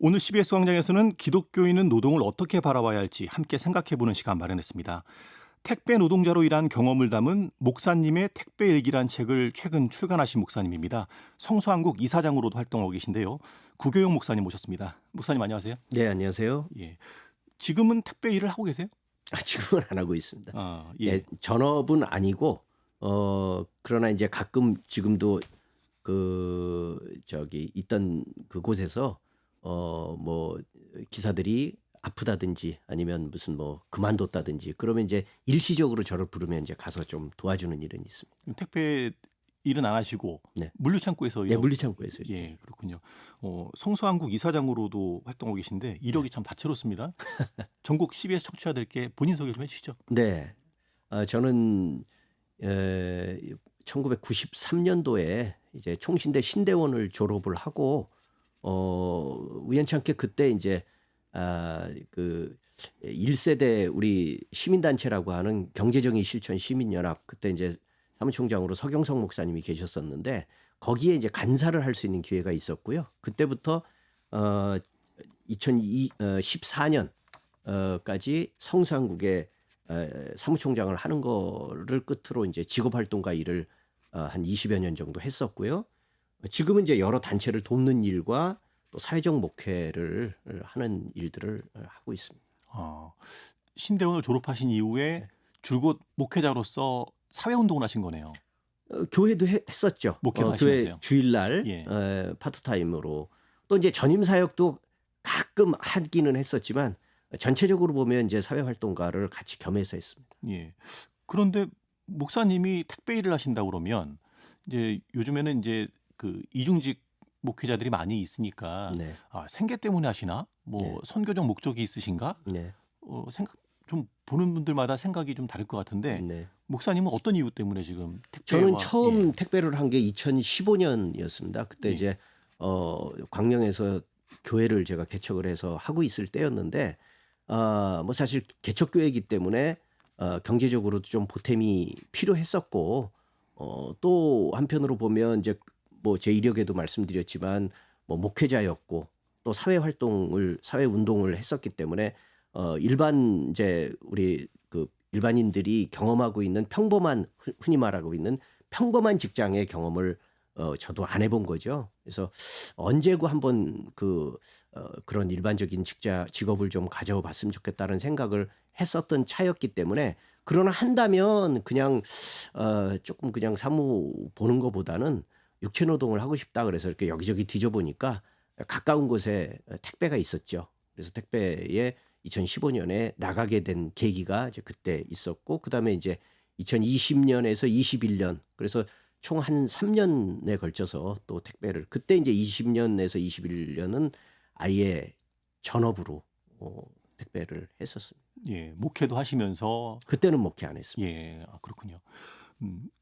오늘 CBS 광장에서는 기독교인은 노동을 어떻게 바라봐야 할지 함께 생각해보는 시간 마련했습니다. 택배 노동자로 일한 경험을 담은 목사님의 택배 일기란 책을 최근 출간하신 목사님입니다. 성수한국 이사장으로도 활동하고 계신데요. 구교용 목사님 모셨습니다. 목사님 안녕하세요. 네, 안녕하세요. 예. 지금은 택배 일을 하고 계세요? 지금은 안 하고 있습니다. 예. 예, 전업은 아니고 그러나 이제 가끔 지금도 있던 그곳에서 뭐 기사들이 아프다든지 아니면 무슨 뭐 그만뒀다든지 그러면 이제 일시적으로 저를 부르면 이제 가서 좀 도와주는 일은 있습니다. 택배 일은 안 하시고 네. 물류창고에서 네, 물류창고에서. 예, 그렇군요. 성수한국 이사장으로도 활동하고 계신데 이력이 참 다채롭습니다. 전국 CBS 청취자들께 본인 소개 좀 해주시죠. 네. 저는 1993년도에 이제 총신대 신대원을 졸업을 하고 우연찮게 그때 이제 그 1세대 우리 시민단체라고 하는 경제정의 실천 시민연합, 그때 이제 사무총장으로 서경석 목사님이 계셨었는데 거기에 이제 간사를 할 수 있는 기회가 있었고요. 그때부터 2014년까지 성수한국에 사무총장을 하는 거를 끝으로 이제 직업활동가 일을 한 20여 년 정도 했었고요. 지금은 이제 여러 단체를 돕는 일과 또 사회적 목회를 하는 일들을 하고 있습니다. 신대원을 졸업하신 이후에 줄곧 목회자로서 사회운동을 하신 거네요. 교회도 했었죠. 목회도 교회 하시면서요. 주일날 예. 파트타임으로 또 이제 전임 사역도 가끔 하기는 했었지만 전체적으로 보면 이제 사회활동가를 같이 겸해서 했습니다. 예. 그런데 목사님이 택배 일을 하신다 그러면 이제 요즘에는 이제 그 이중직 목회자들이 많이 있으니까 네, 생계 때문에 하시나? 뭐 네. 선교적 목적이 있으신가? 네, 생각 좀 보는 분들마다 생각이 좀 다를 것 같은데 네. 목사님은 어떤 이유 때문에 지금 저는 택배와 처음 택배를 한 게 2015년이었습니다. 그때 예. 이제 광명에서 교회를 제가 개척을 해서 하고 있을 때였는데 뭐 사실 개척교회이기 때문에 경제적으로도 좀 보탬이 필요했었고 또 한편으로 보면 이제 뭐 제 이력에도 말씀드렸지만 뭐 목회자였고 또 사회 운동을 했었기 때문에 일반 이제 우리 그 일반인들이 경험하고 있는 평범한 흔히 말하고 있는 평범한 직장의 경험을 저도 안 해본 거죠. 그래서 언제고 한번 그런 일반적인 직업을 좀 가져봤으면 좋겠다는 생각을 했었던 차였기 때문에, 그러나 한다면 그냥 조금 그냥 사무 보는 것보다는 육체 노동을 하고 싶다 그래서 이렇게 여기저기 뒤져보니까 가까운 곳에 택배가 있었죠. 그래서 택배에 2015년에 나가게 된 계기가 이제 그때 있었고, 그다음에 이제 2020년에서 21년, 그래서 총 한 3년에 걸쳐서 또 택배를, 그때 이제 20년에서 21년은 아예 전업으로 택배를 했었습니다. 예, 목회도 하시면서 그때는 목회 안 했습니다. 예, 그렇군요.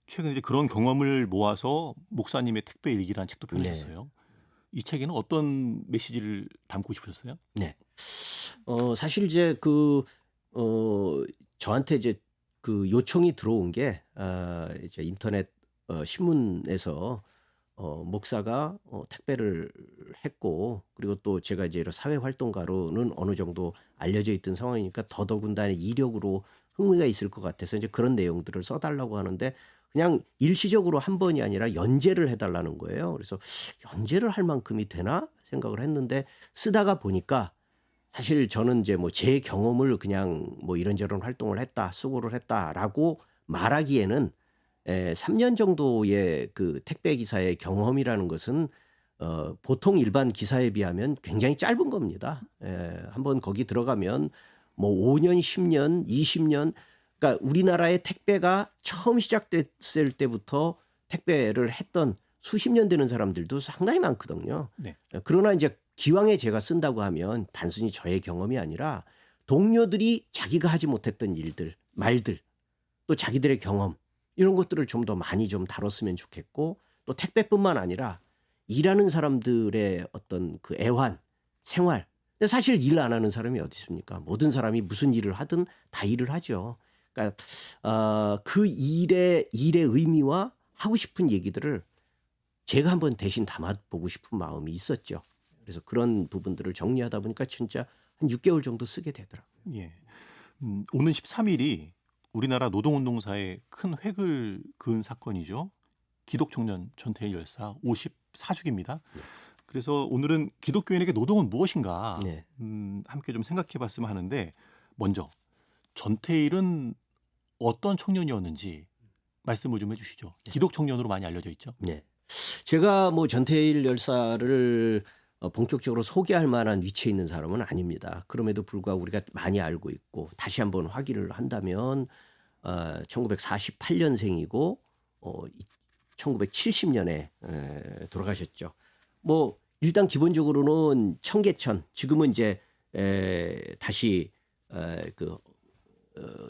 최근에 이제 그런 경험을 모아서 목사님의 택배 일기라는 책도 네. 펴내셨어요. 이 책에는 어떤 메시지를 담고 싶으셨어요? 네. 사실 이제 저한테 이제 그 요청이 들어온 게 이제 인터넷 신문에서 목사가 택배를 했고, 그리고 또 제가 이제 이런 사회 활동가로는 어느 정도 알려져 있던 상황이니까 더더군다나 이력으로 흥미가 있을 것 같아서 이제 그런 내용들을 써달라고 하는데, 그냥 일시적으로 한 번이 아니라 연재를 해달라는 거예요. 그래서 연재를 할 만큼이 되나 생각을 했는데, 쓰다가 보니까 사실 저는 이제 뭐 제 경험을 그냥 뭐 이런저런 활동을 했다, 수고를 했다라고 말하기에는 3년 정도의 그 택배 기사의 경험이라는 것은 보통 일반 기사에 비하면 굉장히 짧은 겁니다. 한번 거기 들어가면 뭐 5년, 10년, 20년, 그러니까 우리나라의 택배가 처음 시작됐을 때부터 택배를 했던 수십 년 되는 사람들도 상당히 많거든요. 네. 그러나 이제 기왕에 제가 쓴다고 하면 단순히 저의 경험이 아니라 동료들이 자기가 하지 못했던 일들, 말들, 또 자기들의 경험, 이런 것들을 좀 더 많이 좀 다뤘으면 좋겠고, 또 택배뿐만 아니라 일하는 사람들의 어떤 그 애환, 생활. 근데 사실 일 안 하는 사람이 어디 있습니까? 모든 사람이 무슨 일을 하든 다 일을 하죠. 그러니까 그 일의 의미와 하고 싶은 얘기들을 제가 한번 대신 담아보고 싶은 마음이 있었죠. 그래서 그런 부분들을 정리하다 보니까 진짜 한 6개월 정도 쓰게 되더라고요. 예. 오는 13일이 우리나라 노동운동사에 큰 획을 그은 사건이죠. 기독청년 전태일 열사 54주기입니다. 네. 그래서 오늘은 기독교인에게 노동은 무엇인가 네. 함께 좀 생각해 봤으면 하는데 먼저 전태일은 어떤 청년이었는지 말씀을 좀 해주시죠. 기독청년으로 많이 알려져 있죠. 네. 제가 뭐 전태일 열사를 본격적으로 소개할 만한 위치에 있는 사람은 아닙니다. 그럼에도 불구하고 우리가 많이 알고 있고 다시 한번 확인을 한다면 1948년생이고 1970년에 돌아가셨죠. 뭐 일단 기본적으로는 청계천 지금은 이제 다시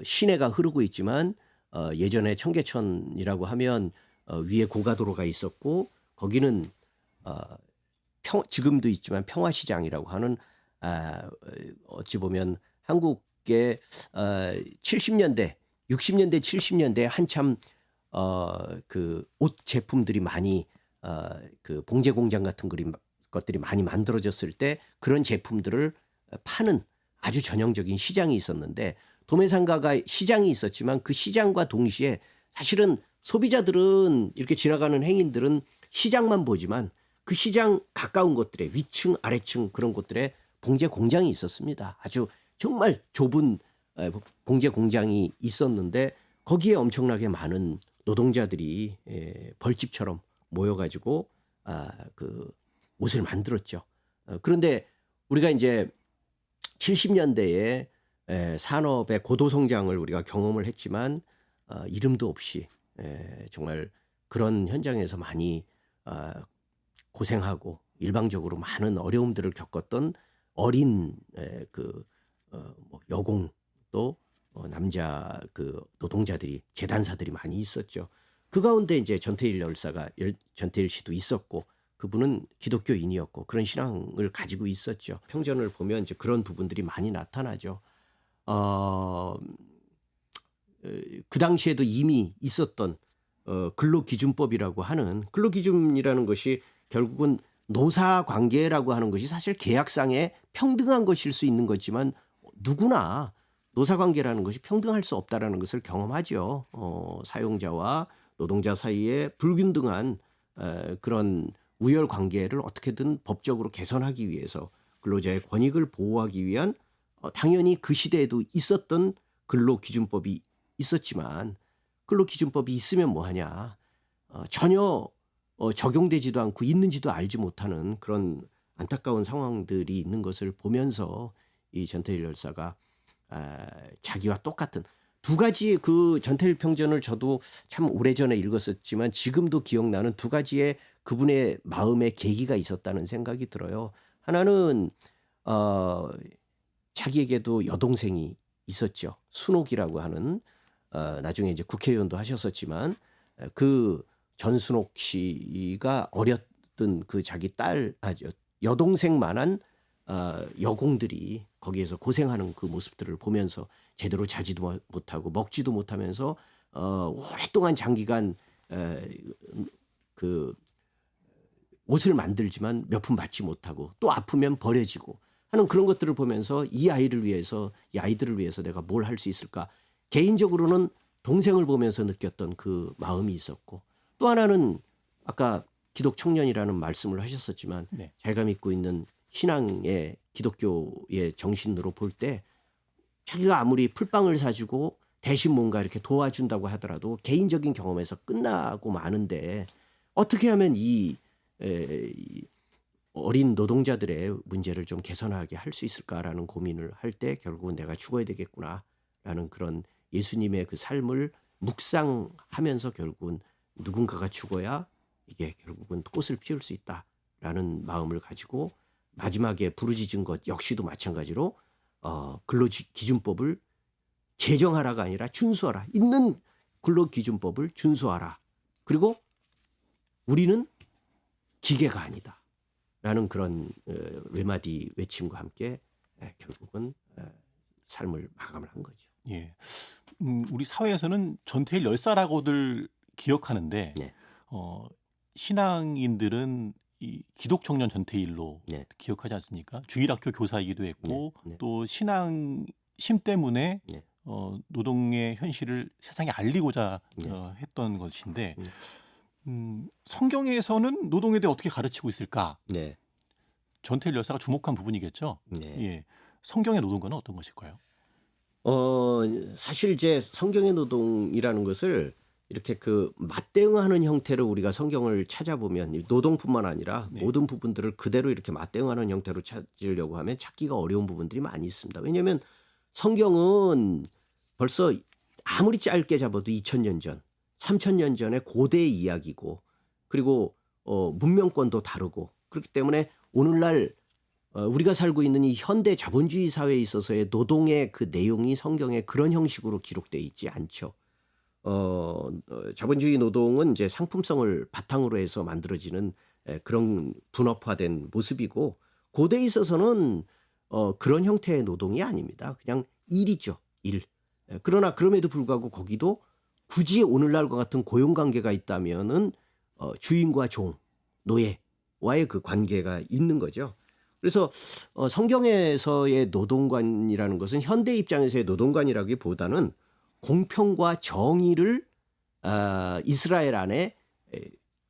시내가 흐르고 있지만 예전에 청계천이라고 하면 위에 고가도로가 있었고 거기는 지금도 있지만 평화시장이라고 하는 어찌 보면 한국의 70년대, 60년대, 70년대 한참 그 옷 제품들이 많이 그 봉제 공장 같은 것들이 많이 만들어졌을 때 그런 제품들을 파는 아주 전형적인 시장이 있었는데 도매상가가 시장이 있었지만 그 시장과 동시에 사실은 소비자들은 이렇게 지나가는 행인들은 시장만 보지만 그 시장 가까운 곳들에 위층 아래층 그런 곳들에 봉제 공장이 있었습니다. 아주 정말 좁은 봉제 공장이 있었는데 거기에 엄청나게 많은 노동자들이 벌집처럼 모여가지고 그 옷을 만들었죠. 그런데 우리가 이제 70년대에 산업의 고도 성장을 우리가 경험을 했지만 이름도 없이 정말 그런 현장에서 많이 고생하고 일방적으로 많은 어려움들을 겪었던 어린 뭐 여공 또 남자 그 노동자들이 재단사들이 많이 있었죠. 그 가운데 이제 전태일 씨도 있었고 그분은 기독교인이었고 그런 신앙을 가지고 있었죠. 평전을 보면 이제 그런 부분들이 많이 나타나죠. 그 당시에도 이미 있었던 근로기준법이라고 하는 근로기준이라는 것이 결국은 노사관계라고 하는 것이 사실 계약상에 평등한 것일 수 있는 거지만 누구나 노사관계라는 것이 평등할 수 없다라는 것을 경험하죠. 사용자와 노동자 사이에 불균등한 그런 우열 관계를 어떻게든 법적으로 개선하기 위해서 근로자의 권익을 보호하기 위한 당연히 그 시대에도 있었던 근로기준법이 있었지만 근로기준법이 있으면 뭐하냐 전혀 적용되지도 않고 있는지도 알지 못하는 그런 안타까운 상황들이 있는 것을 보면서 이 전태일 열사가 자기와 똑같은 두 가지 그 전태일 평전을 저도 참 오래전에 읽었었지만 지금도 기억나는 두 가지의 그분의 마음의 계기가 있었다는 생각이 들어요. 하나는 자기에게도 여동생이 있었죠. 순옥이라고 하는 나중에 이제 국회의원도 하셨었지만 그 전순옥 씨가 어렸던 그 자기 딸 여동생만한 여공들이 거기에서 고생하는 그 모습들을 보면서 제대로 자지도 못하고 먹지도 못하면서 오랫동안 장기간 그 옷을 만들지만 몇 푼 받지 못하고 또 아프면 버려지고 하는 그런 것들을 보면서 이 아이들을 위해서 내가 뭘 할 수 있을까? 개인적으로는 동생을 보면서 느꼈던 그 마음이 있었고 또 하나는 아까 기독 청년이라는 말씀을 하셨었지만 네. 자기가 믿고 있는 신앙의 기독교의 정신으로 볼 때 자기가 아무리 풀빵을 사주고 대신 뭔가 이렇게 도와준다고 하더라도 개인적인 경험에서 끝나고 마는데 어떻게 하면 이 어린 노동자들의 문제를 좀 개선하게 할 수 있을까라는 고민을 할 때 결국은 내가 죽어야 되겠구나라는 그런 예수님의 그 삶을 묵상하면서 결국은 누군가가 죽어야 이게 결국은 꽃을 피울 수 있다라는 마음을 가지고 마지막에 부르짖은 것 역시도 마찬가지로 근로기준법을 제정하라가 아니라 준수하라. 있는 근로기준법을 준수하라. 그리고 우리는 기계가 아니다. 라는 그런 외마디 외침과 함께 결국은 삶을 마감을 한 거죠. 예. 우리 사회에서는 전태일 열사라고들 기억하는데 네. 신앙인들은 이 기독 청년 전태일로 네. 기억하지 않습니까? 주일학교 교사이기도 했고 네. 또 신앙심 때문에 네. 노동의 현실을 세상에 알리고자 네. 했던 것인데 음. 성경에서는 노동에 대해 어떻게 가르치고 있을까? 네. 전태일 열사가 주목한 부분이겠죠. 네. 예. 성경의 노동과는 어떤 것일까요? 사실 이제 성경의 노동이라는 것을 이렇게 그 맞대응하는 형태로 우리가 성경을 찾아보면 이 노동뿐만 아니라 네. 모든 부분들을 그대로 이렇게 맞대응하는 형태로 찾으려고 하면 찾기가 어려운 부분들이 많이 있습니다. 왜냐하면 성경은 벌써 아무리 짧게 잡아도 2000년 전, 3000년 전의 고대의 이야기고 그리고 문명권도 다르고 그렇기 때문에 오늘날 우리가 살고 있는 이 현대 자본주의 사회에 있어서의 노동의 그 내용이 성경에 그런 형식으로 기록되어 있지 않죠. 자본주의 노동은 이제 상품성을 바탕으로 해서 만들어지는 그런 분업화된 모습이고 고대에 있어서는 그런 형태의 노동이 아닙니다. 그냥 일이죠. 일. 그러나 그럼에도 불구하고 거기도 굳이 오늘날과 같은 고용관계가 있다면은 주인과 종, 노예와의 그 관계가 있는 거죠. 그래서 성경에서의 노동관이라는 것은 현대 입장에서의 노동관이라기보다는 공평과 정의를 이스라엘 안에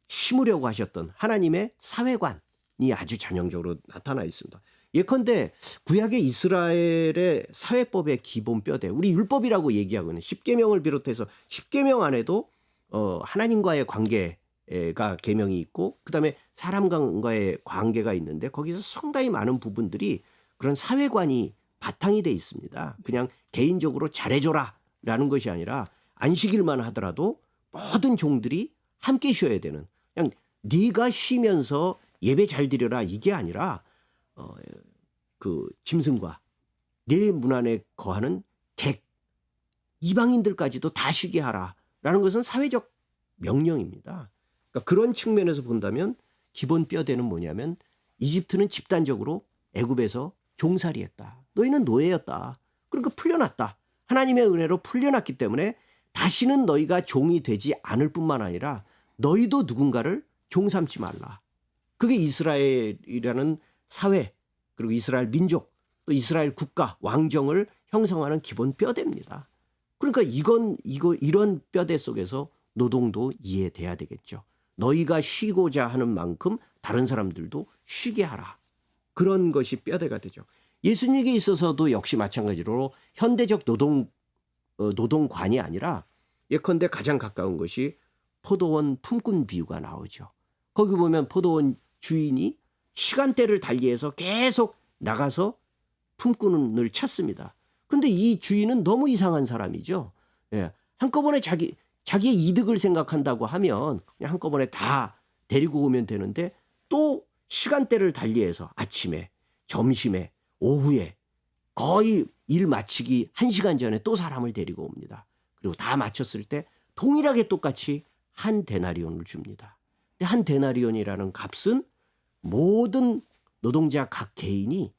심으려고 하셨던 하나님의 사회관이 아주 전형적으로 나타나 있습니다. 예컨대 구약의 이스라엘의 사회법의 기본 뼈대, 우리 율법이라고 얘기하고는 십계명을 비롯해서 십계명 안에도 하나님과의 관계가 계명이 있고 그다음에 사람과의 관계가 있는데 거기서 상당히 많은 부분들이 그런 사회관이 바탕이 돼 있습니다. 그냥 개인적으로 잘해줘라 라는 것이 아니라 안식일만 하더라도 모든 종들이 함께 쉬어야 되는 그냥 네가 쉬면서 예배 잘 드려라 이게 아니라 그 짐승과 네 문 안에 거하는 객 이방인들까지도 다 쉬게 하라라는 것은 사회적 명령입니다. 그러니까 그런 측면에서 본다면 기본 뼈대는 뭐냐면 이집트는 집단적으로 애굽에서 종살이했다. 너희는 노예였다. 그러니까 풀려났다. 하나님의 은혜로 풀려났기 때문에 다시는 너희가 종이 되지 않을 뿐만 아니라 너희도 누군가를 종 삼지 말라. 그게 이스라엘이라는 사회 그리고 이스라엘 민족 또 이스라엘 국가 왕정을 형성하는 기본 뼈대입니다. 그러니까 이런 뼈대 속에서 노동도 이해돼야 되겠죠. 너희가 쉬고자 하는 만큼 다른 사람들도 쉬게 하라. 그런 것이 뼈대가 되죠. 예수님에게 있어서도 역시 마찬가지로 현대적 노동관이 아니라 예컨대 가장 가까운 것이 포도원 품꾼 비유가 나오죠. 거기 보면 포도원 주인이 시간대를 달리해서 계속 나가서 품꾼을 찾습니다. 근데 이 주인은 너무 이상한 사람이죠. 예. 한꺼번에 자기의 이득을 생각한다고 하면 그냥 한꺼번에 다 데리고 오면 되는데 또 시간대를 달리해서 아침에, 점심에, 오후에 거의 일 마치기 1시간 전에 또 사람을 데리고 옵니다. 그리고 다 마쳤을 때 동일하게 똑같이 한 데나리온을 줍니다. 근데 한 데나리온이라는 값은 모든 노동자 각 개인이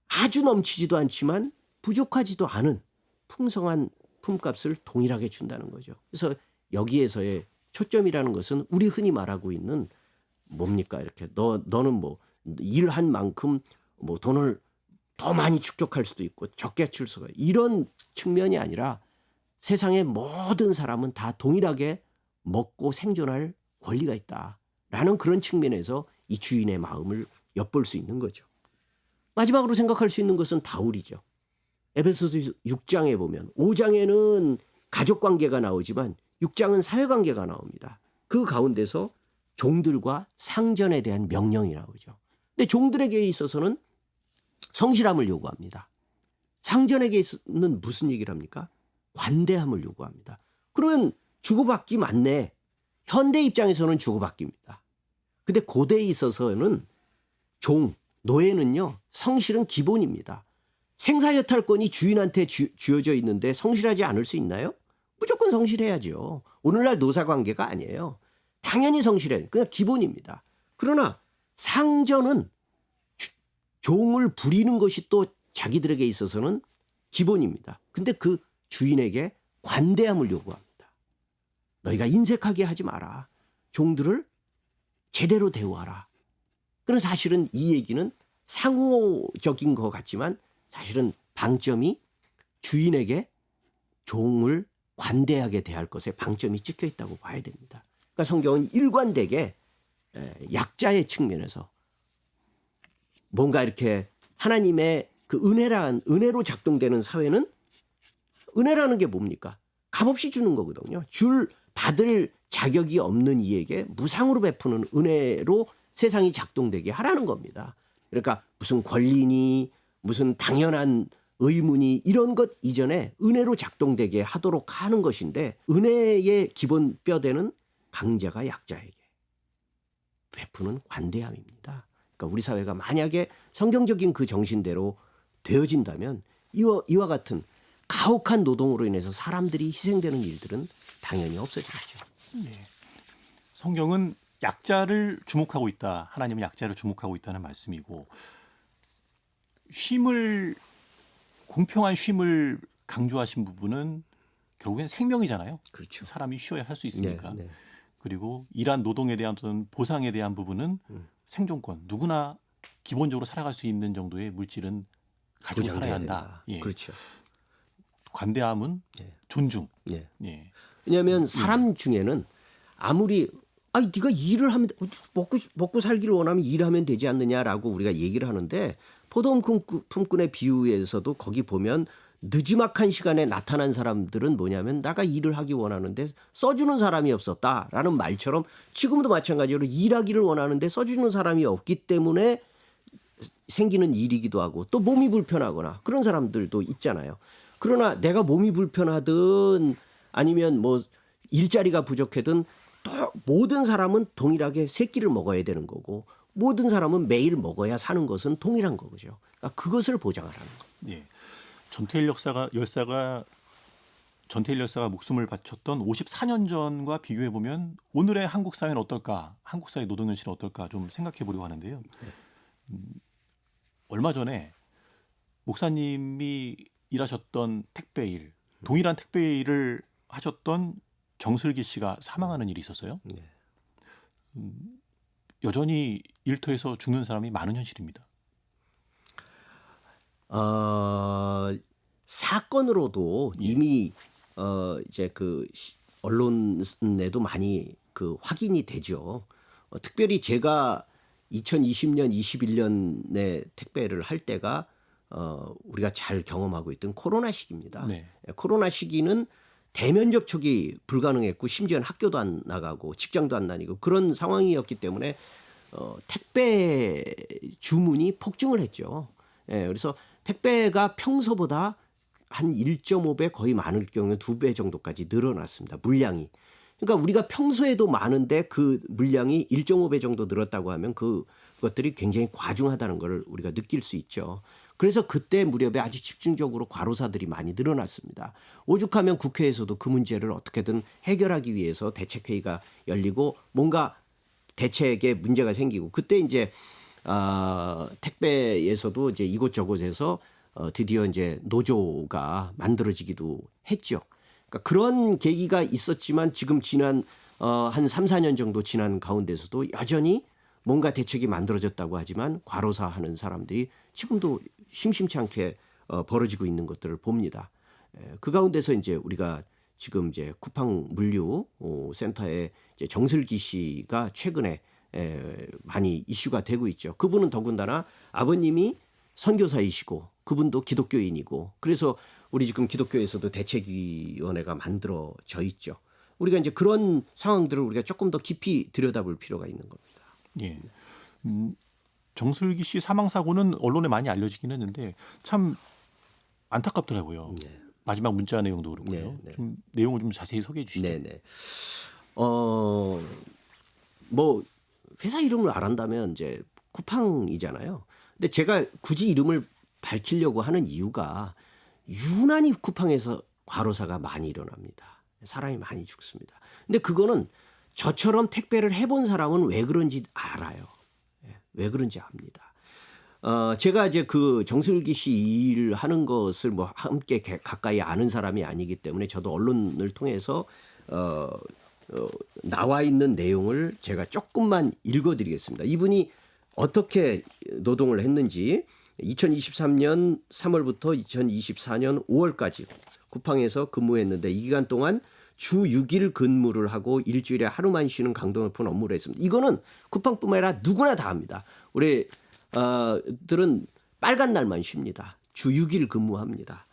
아주 넘치지도 않지만 부족하지도 않은 풍성한 품값을 동일하게 준다는 거죠. 그래서 여기에서의 초점이라는 것은 우리 흔히 말하고 있는 뭡니까? 이렇게 너는 뭐 일한 만큼 뭐 돈을 더 많이 축적할 수도 있고 적게 칠 수가 이런 측면이 아니라 세상의 모든 사람은 다 동일하게 먹고 생존할 권리가 있다라는 그런 측면에서 이 주인의 마음을 엿볼 수 있는 거죠. 마지막으로 생각할 수 있는 것은 바울이죠. 에베소서 6장에 보면 5장에는 가족관계가 나오지만 6장은 사회관계가 나옵니다. 그 가운데서 종들과 상전에 대한 명령이 나오죠. 근데 종들에게 있어서는 성실함을 요구합니다. 상전에게는 무슨 얘기를 합니까? 관대함을 요구합니다. 그러면 주고받기 맞네. 현대 입장에서는 주고받기입니다. 근데 고대에 있어서는 노예는요. 성실은 기본입니다. 생사여탈권이 주인한테 주어져 있는데 성실하지 않을 수 있나요? 무조건 성실해야죠. 오늘날 노사관계가 아니에요. 당연히 성실해요. 그냥 기본입니다. 그러나 상전은 종을 부리는 것이 또 자기들에게 있어서는 기본입니다. 근데 그 주인에게 관대함을 요구합니다. 너희가 인색하게 하지 마라. 종들을 제대로 대우하라. 그런 사실은 이 얘기는 상호적인 것 같지만 사실은 방점이 주인에게 종을 관대하게 대할 것에 방점이 찍혀 있다고 봐야 됩니다. 그러니까 성경은 일관되게 약자의 측면에서 뭔가 이렇게 하나님의 그 은혜로 작동되는 사회는 은혜라는 게 뭡니까? 값없이 주는 거거든요. 받을 자격이 없는 이에게 무상으로 베푸는 은혜로 세상이 작동되게 하라는 겁니다. 그러니까 무슨 권리니 무슨 당연한 의무니 이런 것 이전에 은혜로 작동되게 하도록 하는 것인데 은혜의 기본 뼈대는 강자가 약자에게 베푸는 관대함입니다. 그러니까 우리 사회가 만약에 성경적인 그 정신대로 되어진다면 이와 같은 가혹한 노동으로 인해서 사람들이 희생되는 일들은 당연히 없어지겠죠. 예. 성경은 약자를 주목하고 있다. 하나님은 약자를 주목하고 있다는 말씀이고 공평한 쉼을 강조하신 부분은 결국엔 생명이잖아요. 그렇죠. 사람이 쉬어야 할 수 있으니까. 네. 그리고 일한 노동에 대한 어떤 보상에 대한 부분은 생존권, 누구나 기본적으로 살아갈 수 있는 정도의 물질은 가지고 살아야 한다. 예. 그렇죠. 관대함은 예. 존중. 예. 예. 왜냐하면 사람 중에는 아무리 네가 일을 하면 먹고 살기를 원하면 일하면 되지 않느냐라고 우리가 얘기를 하는데 포도원 품꾼의 비유에서도 거기 보면 느지막한 시간에 나타난 사람들은 뭐냐면 내가 일을 하기 원하는데 써주는 사람이 없었다라는 말처럼 지금도 마찬가지로 일하기를 원하는데 써주는 사람이 없기 때문에 생기는 일이기도 하고 또 몸이 불편하거나 그런 사람들도 있잖아요. 그러나 내가 몸이 불편하든 아니면 뭐 일자리가 부족하든 또 모든 사람은 동일하게 세 끼를 먹어야 되는 거고 모든 사람은 매일 먹어야 사는 것은 동일한 거죠. 그러니까 그것을 보장하라는 거. 예. 전태일 열사가 목숨을 바쳤던 54년 전과 비교해 보면 오늘의 한국 사회는 어떨까? 한국 사회 노동 현실은 어떨까? 좀 생각해 보려고 하는데요. 얼마 전에 목사님이 일하셨던 택배일, 동일한 택배일을 하셨던 정슬기 씨가 사망하는 일이 있었어요. 여전히 일터에서 죽는 사람이 많은 현실입니다. 사건으로도 이미 이제 그 언론에도 많이 그 확인이 되죠. 특별히 제가 2020년, 21년에 택배를 할 때가 우리가 잘 경험하고 있던 코로나 시기입니다. 네. 코로나 시기는 대면 접촉이 불가능했고 심지어는 학교도 안 나가고 직장도 안 다니고 그런 상황이었기 때문에 택배 주문이 폭증을 했죠. 예, 그래서 택배가 평소보다 한 1.5배 거의 많을 경우에 2배 정도까지 늘어났습니다. 물량이. 그러니까 우리가 평소에도 많은데 그 물량이 1.5배 정도 늘었다고 하면 그것들이 굉장히 과중하다는 걸 우리가 느낄 수 있죠. 그래서 그때 무렵에 아주 집중적으로 과로사들이 많이 늘어났습니다. 오죽하면 국회에서도 그 문제를 어떻게든 해결하기 위해서 대책회의가 열리고 뭔가 대책에 문제가 생기고 그때 이제 택배에서도 이제 이곳저곳에서 드디어 이제 노조가 만들어지기도 했죠. 그러니까 그런 계기가 있었지만 지금 지난 한 3, 4년 정도 지난 가운데서도 여전히 뭔가 대책이 만들어졌다고 하지만 과로사 하는 사람들이 지금도 심심치 않게 벌어지고 있는 것들을 봅니다. 그 가운데서 이제 우리가 지금 이제 쿠팡 물류 센터의 이제 정슬기 씨가 최근에 많이 이슈가 되고 있죠. 그분은 더군다나 아버님이 선교사이시고 그분도 기독교인이고 그래서 우리 지금 기독교에서도 대책위원회가 만들어져 있죠. 우리가 이제 그런 상황들을 우리가 조금 더 깊이 들여다볼 필요가 있는 겁니다. 예. 정슬기 씨 사망 사고는 언론에 많이 알려지긴 했는데 참 안타깝더라고요. 네. 마지막 문자 내용도 그렇고요. 네, 네. 좀 내용을 좀 자세히 소개해 주시죠. 네네. 뭐 회사 이름을 안 한다면 이제 쿠팡이잖아요. 근데 제가 굳이 이름을 밝히려고 하는 이유가 유난히 쿠팡에서 과로사가 많이 일어납니다. 사람이 많이 죽습니다. 근데 그거는 저처럼 택배를 해본 사람은 왜 그런지 알아요. 왜 그런지 압니다. 제가 이제 그 정슬기 씨 일을 하는 것을 뭐 함께 가까이 아는 사람이 아니기 때문에 저도 언론을 통해서 나와 있는 내용을 제가 조금만 읽어드리겠습니다. 이분이 어떻게 노동을 했는지 2023년 3월부터 2024년 5월까지 쿠팡에서 근무했는데 이 기간 동안 주 6일 근무를 하고 일주일에 하루만 쉬는 강도 높은 업무를 했습니다. 이거는 쿠팡뿐만 아니라 누구나 다 합니다. 우리 들은 빨간 날만 쉽니다. 주 6일 근무합니다.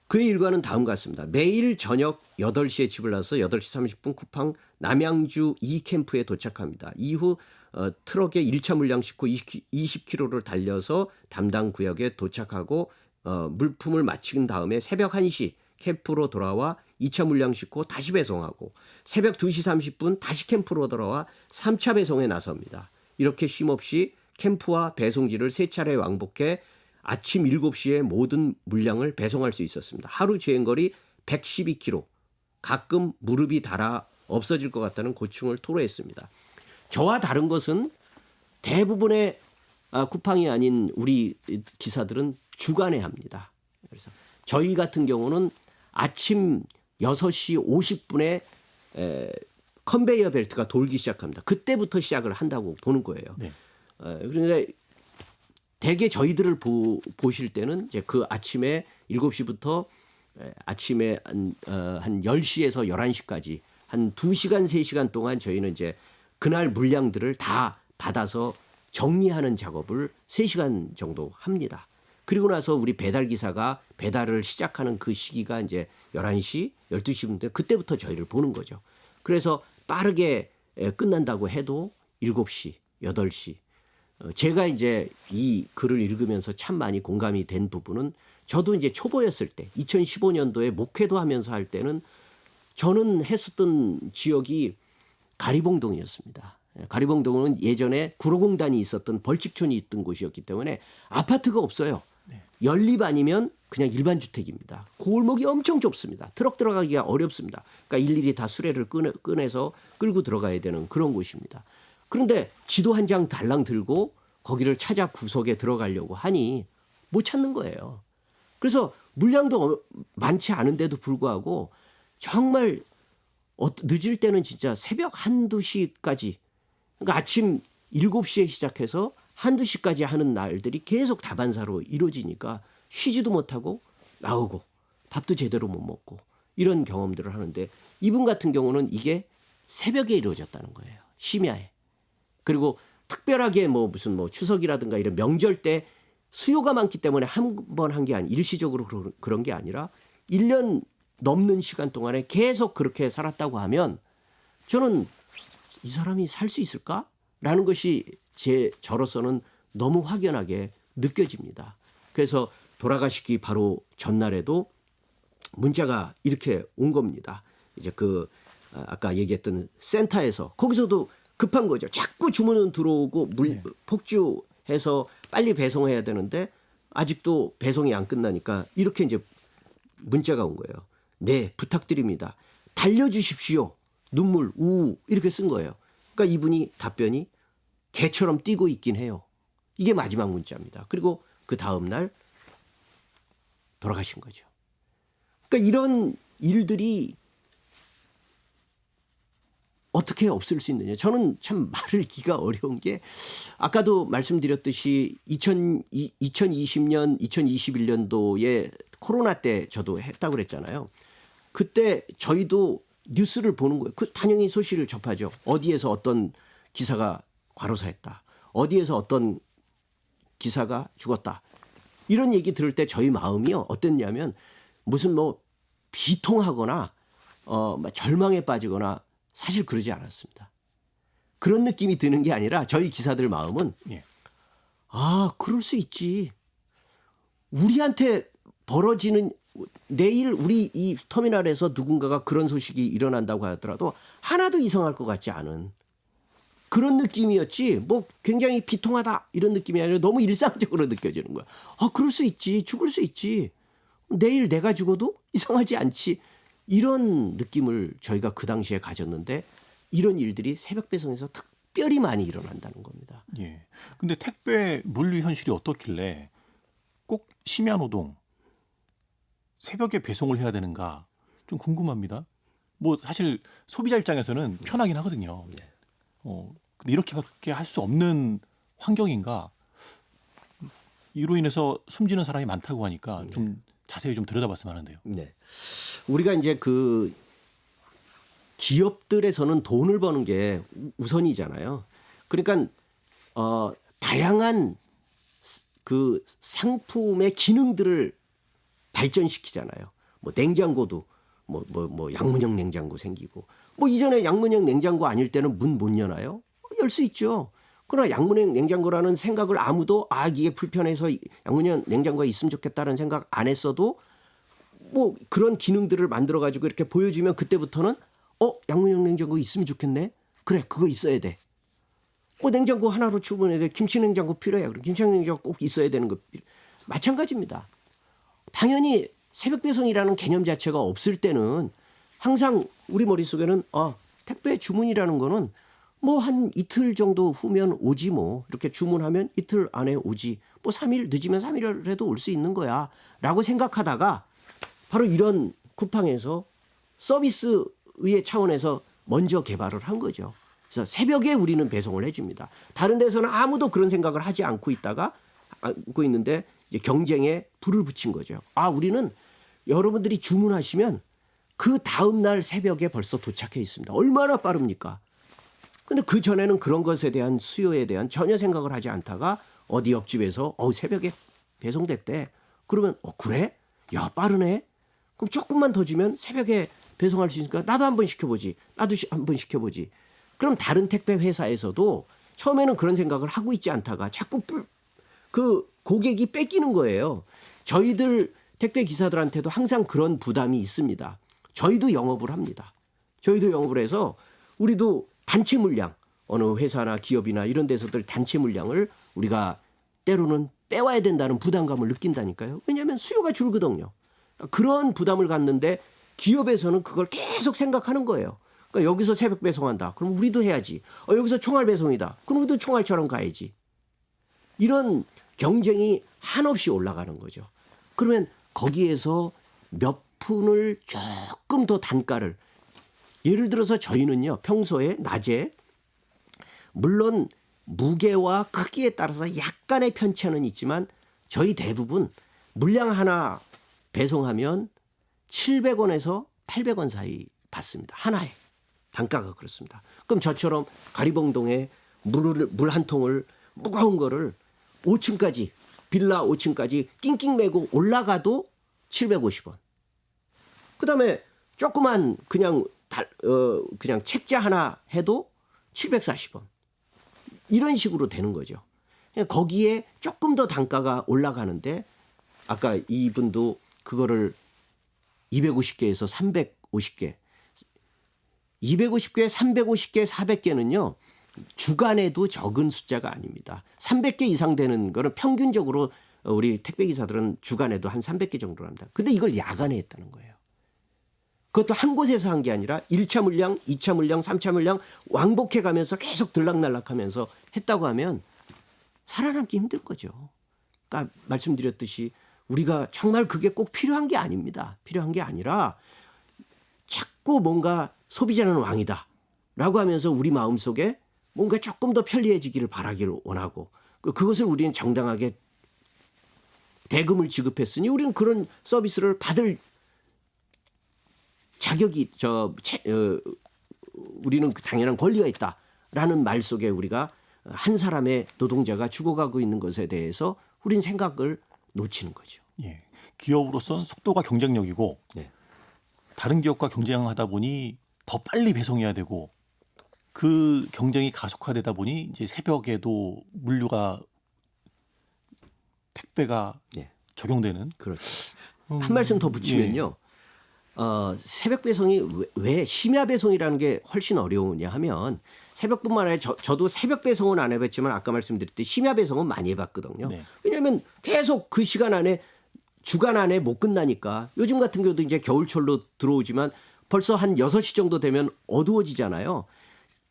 그의 일과는 다음과 같습니다. 매일 저녁 8시에 집을 나서 8시 30분 쿠팡 남양주 2캠프에 도착합니다. 이후 트럭에 1차 물량 싣고 20km를 달려서 담당 구역에 도착하고 물품을 마친 다음에 새벽 1시 캠프로 돌아와 2차 물량 싣고 다시 배송하고 새벽 2시 30분 다시 캠프로 돌아와 3차 배송에 나섭니다. 이렇게 쉼없이 캠프와 배송지를 3차례 왕복해 아침 7시에 모든 물량을 배송할 수 있었습니다. 하루 주행거리 112km. 가끔 무릎이 닳아 없어질 것 같다는 고충을 토로했습니다. 저와 다른 것은 대부분의 쿠팡이 아닌 우리 기사들은 주간에 합니다. 그래서 저희 같은 경우는 아침 6시 50분에 컨베이어 벨트가 돌기 시작합니다. 그때부터 시작을 한다고 보는 거예요. 네. 그런데 대개 저희들을 보실 때는 이제 그 아침에 7시부터 아침에 한 10시에서 11시까지 한 2시간, 3시간 동안 저희는 이제 그날 물량들을 다 받아서 정리하는 작업을 3시간 정도 합니다. 그리고 나서 우리 배달 기사가 배달을 시작하는 그 시기가 이제 11시, 12시인데 그때부터 저희를 보는 거죠. 그래서 빠르게 끝난다고 해도 7시, 8시. 제가 이제 이 글을 읽으면서 참 많이 공감이 된 부분은 저도 이제 초보였을 때 2015년도에 목회도 하면서 할 때는 저는 했었던 지역이 가리봉동이었습니다. 가리봉동은 예전에 구로공단이 있었던 벌집촌이 있던 곳이었기 때문에 아파트가 없어요. 연립 아니면 그냥 일반 주택입니다. 골목이 엄청 좁습니다. 트럭 들어가기가 어렵습니다. 그러니까 일일이 다 수레를 꺼내서 끌고 들어가야 되는 그런 곳입니다. 그런데 지도 한 장 달랑 들고 거기를 찾아 구석에 들어가려고 하니 못 찾는 거예요. 그래서 물량도 많지 않은데도 불구하고 정말 늦을 때는 진짜 새벽 1~2시까지 그러니까 아침 7시에 시작해서 1~2시까지 하는 날들이 계속 다반사로 이루어지니까 쉬지도 못하고 나오고 밥도 제대로 못 먹고 이런 경험들을 하는데 이분 같은 경우는 이게 새벽에 이루어졌다는 거예요. 심야에. 그리고 특별하게 뭐 무슨 뭐 추석이라든가 이런 명절 때 수요가 많기 때문에 한 번 한 게 아니 일시적으로 그런 게 아니라 1년 넘는 시간 동안에 계속 그렇게 살았다고 하면 저는 이 사람이 살 수 있을까라는 것이 저로서는 너무 확연하게 느껴집니다. 그래서 돌아가시기 바로 전날에도 문자가 이렇게 온 겁니다. 이제 아까 얘기했던 센터에서 거기서도 급한 거죠. 자꾸 주문은 들어오고 폭주해서 빨리 배송해야 되는데 아직도 배송이 안 끝나니까 이렇게 이제 문자가 온 거예요. 네, 부탁드립니다. 달려주십시오. 눈물 우 이렇게 쓴 거예요. 그러니까 이분이 답변이 개처럼 뛰고 있긴 해요. 이게 마지막 문자입니다. 그리고 그 다음 날 돌아가신 거죠. 그러니까 이런 일들이 어떻게 없을 수 있느냐. 저는 참 말을 기가 어려운 게 아까도 말씀드렸듯이 2020년, 2021년도에 코로나 때 저도 했다고 그랬잖아요. 그때 저희도 뉴스를 보는 거예요. 당연히 소식을 접하죠. 어디에서 어떤 기사가 과로사했다. 어디에서 어떤 기사가 죽었다. 이런 얘기 들을 때 저희 마음이요. 어땠냐면 무슨 뭐 비통하거나 절망에 빠지거나 사실 그러지 않았습니다. 그런 느낌이 드는 게 아니라 저희 기사들 마음은 그럴 수 있지. 우리한테 벌어지는 내일 우리 이 터미널에서 누군가가 그런 소식이 일어난다고 하더라도 하나도 이상할 것 같지 않은 그런 느낌이었지 뭐 굉장히 비통하다 이런 느낌이 아니라 너무 일상적으로 느껴지는 거야. 그럴 수 있지. 죽을 수 있지. 내일 내가 죽어도 이상하지 않지. 이런 느낌을 저희가 그 당시에 가졌는데 이런 일들이 새벽 배송에서 특별히 많이 일어난다는 겁니다. 예. 근데 택배 물류 현실이 어떻길래 꼭 심야 노동 새벽에 배송을 해야 되는가 좀 궁금합니다. 뭐 사실 소비자 입장에서는 편하긴 하거든요. 근데 이렇게밖에 할 수 없는 환경인가? 이로 인해서 숨지는 사람이 많다고 하니까 좀 자세히 좀 들여다봤으면 하는데요. 네. 우리가 이제 그 기업들에서는 돈을 버는 게 우선이잖아요. 그러니까 다양한 그 상품의 기능들을 발전시키잖아요. 뭐 냉장고도 뭐 양문형 냉장고 생기고 뭐 이전에 양문형 냉장고 아닐 때는 문 못 여나요? 열 수 있죠. 그러나 양문형 냉장고라는 생각을 아무도 이게 불편해서 양문형 냉장고가 있으면 좋겠다는 생각 안 했어도 뭐 그런 기능들을 만들어 가지고 이렇게 보여주면 그때부터는 양문형 냉장고 있으면 좋겠네. 그래 그거 있어야 돼. 뭐 냉장고 하나로 충분해야 돼. 김치 냉장고 필요해. 그럼 김치 냉장고 꼭 있어야 되는 거 마찬가지입니다. 당연히 새벽 배송이라는 개념 자체가 없을 때는 항상 우리 머릿속에는 택배 주문이라는 거는 뭐 한 이틀 정도 후면 오지 뭐 이렇게 주문하면 이틀 안에 오지 뭐 3일 늦으면 3일이라도 올 수 있는 거야 라고 생각하다가 바로 이런 쿠팡에서 서비스의 차원에서 먼저 개발을 한 거죠. 그래서 새벽에 우리는 배송을 해줍니다. 다른 데서는 아무도 그런 생각을 하지 않고 있는데 이제 경쟁에 불을 붙인 거죠. 우리는 여러분들이 주문하시면 그 다음 날 새벽에 벌써 도착해 있습니다. 얼마나 빠릅니까? 근데 그 전에는 그런 것에 대한 수요에 대한 전혀 생각을 하지 않다가 어디 옆집에서 새벽에 배송됐대. 그러면 그래? 야 빠르네. 그럼 조금만 더 주면 새벽에 배송할 수 있으니까 나도 한번 시켜보지. 나도 한번 시켜보지. 그럼 다른 택배 회사에서도 처음에는 그런 생각을 하고 있지 않다가 자꾸 그 고객이 뺏기는 거예요. 저희들 택배 기사들한테도 항상 그런 부담이 있습니다. 저희도 영업을 합니다. 저희도 영업을 해서 우리도 단체 물량 어느 회사나 기업이나 이런 데서들 단체 물량을 우리가 때로는 빼와야 된다는 부담감을 느낀다니까요. 왜냐하면 수요가 줄거든요. 그런 부담을 갖는데 기업에서는 그걸 계속 생각하는 거예요. 그러니까 여기서 새벽 배송한다. 그럼 우리도 해야지. 여기서 총알 배송이다. 그럼 우리도 총알처럼 가야지. 이런 경쟁이 한없이 올라가는 거죠. 그러면 거기에서 몇 푼을 조금 더 단가를 예를 들어서 저희는요. 평소에 낮에 물론 무게와 크기에 따라서 약간의 편차는 있지만 저희 대부분 물량 하나 배송하면 700원에서 800원 사이 받습니다. 하나에. 단가가 그렇습니다. 그럼 저처럼 가리봉동에 물 한 통을 무거운 거를 5층까지 빌라 5층까지 낑낑 메고 올라가도 750원. 그다음에 조그만 그냥 책자 하나 해도 740원. 이런 식으로 되는 거죠. 거기에 조금 더 단가가 올라가는데 아까 이분도 그거를 250개에서 350개 250개, 350개, 400개는요. 주간에도 적은 숫자가 아닙니다. 300개 이상 되는 거는 평균적으로 우리 택배기사들은 주간에도 한 300개 정도 합니다. 근데 이걸 야간에 했다는 거예요. 그것도 한 곳에서 한 게 아니라 1차 물량, 2차 물량, 3차 물량 왕복해 가면서 계속 들락날락하면서 했다고 하면 살아남기 힘들 거죠. 그러니까 말씀드렸듯이 우리가 정말 그게 꼭 필요한 게 아닙니다. 필요한 게 아니라 자꾸 뭔가 소비자는 왕이다 라고 하면서 우리 마음속에 뭔가 조금 더 편리해지기를 바라기를 원하고 그것을 우리는 정당하게 대금을 지급했으니 우리는 그런 서비스를 받을 자격이 우리는 당연한 권리가 있다라는 말 속에 우리가 한 사람의 노동자가 죽어가고 있는 것에 대해서 우리는 생각을 놓치는 거죠. 예. 기업으로서는 속도가 경쟁력이고 네. 다른 기업과 경쟁하다 보니 더 빨리 배송해야 되고 그 경쟁이 가속화되다 보니 이제 새벽에도 물류가 택배가 네. 적용되는 그렇죠. 한 말씀 더 붙이면요. 새벽 배송이 왜 심야 배송이라는 게 훨씬 어려우냐 하면 새벽뿐만 아니라 저도 새벽 배송은 안 해봤지만 아까 말씀드렸듯이 심야 배송은 많이 해봤거든요. 네. 왜냐하면 계속 그 시간 안에 주간 안에 못 끝나니까 요즘 같은 경우도 이제 겨울철로 들어오지만 벌써 한 6시 정도 되면 어두워지잖아요.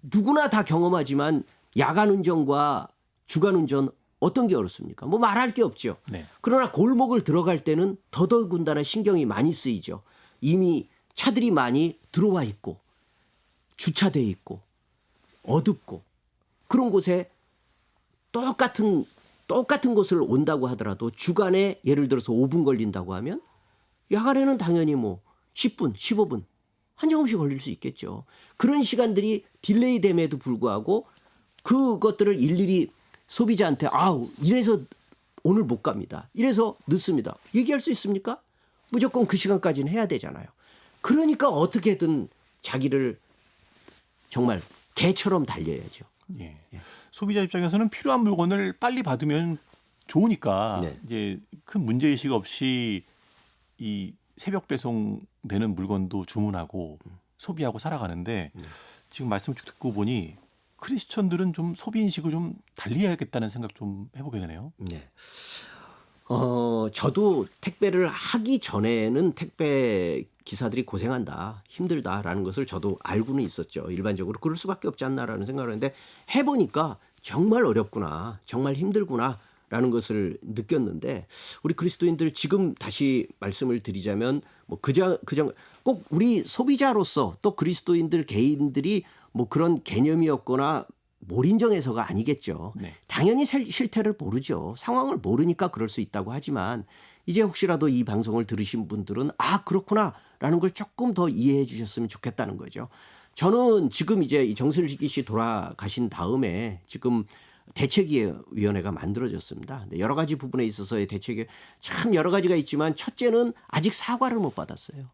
누구나 다 경험하지만 야간 운전과 주간 운전 어떤 게 어렵습니까? 뭐 말할 게 없죠. 네. 그러나 골목을 들어갈 때는 더더군다나 신경이 많이 쓰이죠. 이미 차들이 많이 들어와 있고 주차돼 있고 어둡고 그런 곳에 똑같은 곳을 온다고 하더라도 주간에 예를 들어서 5분 걸린다고 하면 야간에는 당연히 뭐 10분, 15분 한정없이 걸릴 수 있겠죠. 그런 시간들이 딜레이 됨에도 불구하고 그것들을 일일이 소비자한테 이래서 오늘 못 갑니다. 이래서 늦습니다. 얘기할 수 있습니까? 무조건 그 시간까지는 해야 되잖아요. 그러니까 어떻게든 자기를 정말 개처럼 달려야죠. 예. 소비자 입장에서는 필요한 물건을 빨리 받으면 좋으니까 네. 이제 큰 문제의식 없이 이 새벽 배송되는 물건도 주문하고 소비하고 살아가는데 지금 말씀 쭉 듣고 보니 크리스천들은 좀 소비 인식을 좀 달리 해야겠다는 생각 좀 해보게 되네요. 네. 저도 택배를 하기 전에는 택배 기사들이 고생한다, 힘들다라는 것을 저도 알고는 있었죠. 일반적으로 그럴 수밖에 없지 않나라는 생각을 했는데 해보니까 정말 어렵구나, 정말 힘들구나라는 것을 느꼈는데 우리 그리스도인들 지금 다시 말씀을 드리자면 뭐 그저 꼭 우리 소비자로서 또 그리스도인들 개인들이 뭐 그런 개념이었거나 몰인정해서가 아니겠죠. 네. 당연히 실태를 모르죠. 상황을 모르니까 그럴 수 있다고 하지만 이제 혹시라도 이 방송을 들으신 분들은 그렇구나라는 걸 조금 더 이해해 주셨으면 좋겠다는 거죠. 저는 지금 이제 이 정슬기 씨 돌아가신 다음에 지금 대책위원회가 만들어졌습니다. 여러 가지 부분에 있어서의 대책이 참 여러 가지가 있지만 첫째는 아직 사과를 못 받았어요.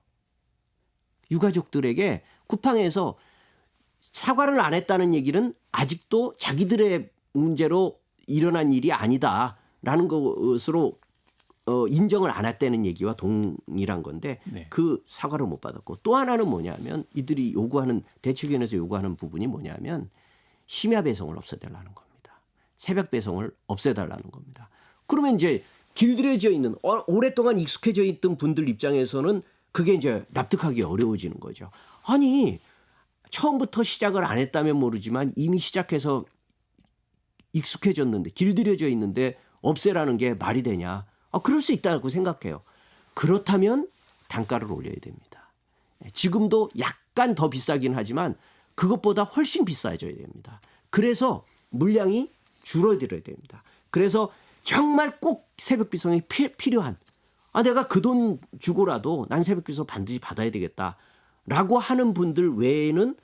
유가족들에게 쿠팡에서 사과를 안 했다는 얘기는 아직도 자기들의 문제로 일어난 일이 아니다라는 것으로 인정을 안 했다는 얘기와 동일한 건데 네. 그 사과를 못 받았고 또 하나는 뭐냐면 이들이 요구하는 대책위원회에서 요구하는 부분이 뭐냐면 심야 배송을 없애달라는 겁니다. 새벽 배송을 없애달라는 겁니다. 그러면 이제 길들여져 있는 오랫동안 익숙해져 있던 분들 입장에서는 그게 이제 납득하기 어려워지는 거죠. 아니 처음부터 시작을 안 했다면 모르지만 이미 시작해서 익숙해졌는데 길들여져 있는데 없애라는 게 말이 되냐. 그럴 수 있다고 생각해요. 그렇다면 단가를 올려야 됩니다. 지금도 약간 더 비싸긴 하지만 그것보다 훨씬 비싸져야 됩니다. 그래서 물량이 줄어들어야 됩니다. 그래서 정말 꼭 새벽 배송이 필요한 내가 그 돈 주고라도 난 새벽 배송 반드시 받아야 되겠다라고 하는 분들 외에는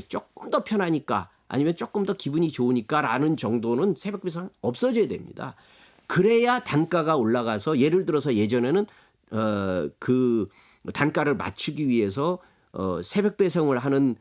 조금 더 편하니까 아니면 조금 더 기분이 좋으니까라는 정도는 새벽 배송 없어져야 됩니다. 그래야 단가가 올라가서 예를 들어서 예전에는 그 단가를 맞추기 위해서 새벽 배송을 하는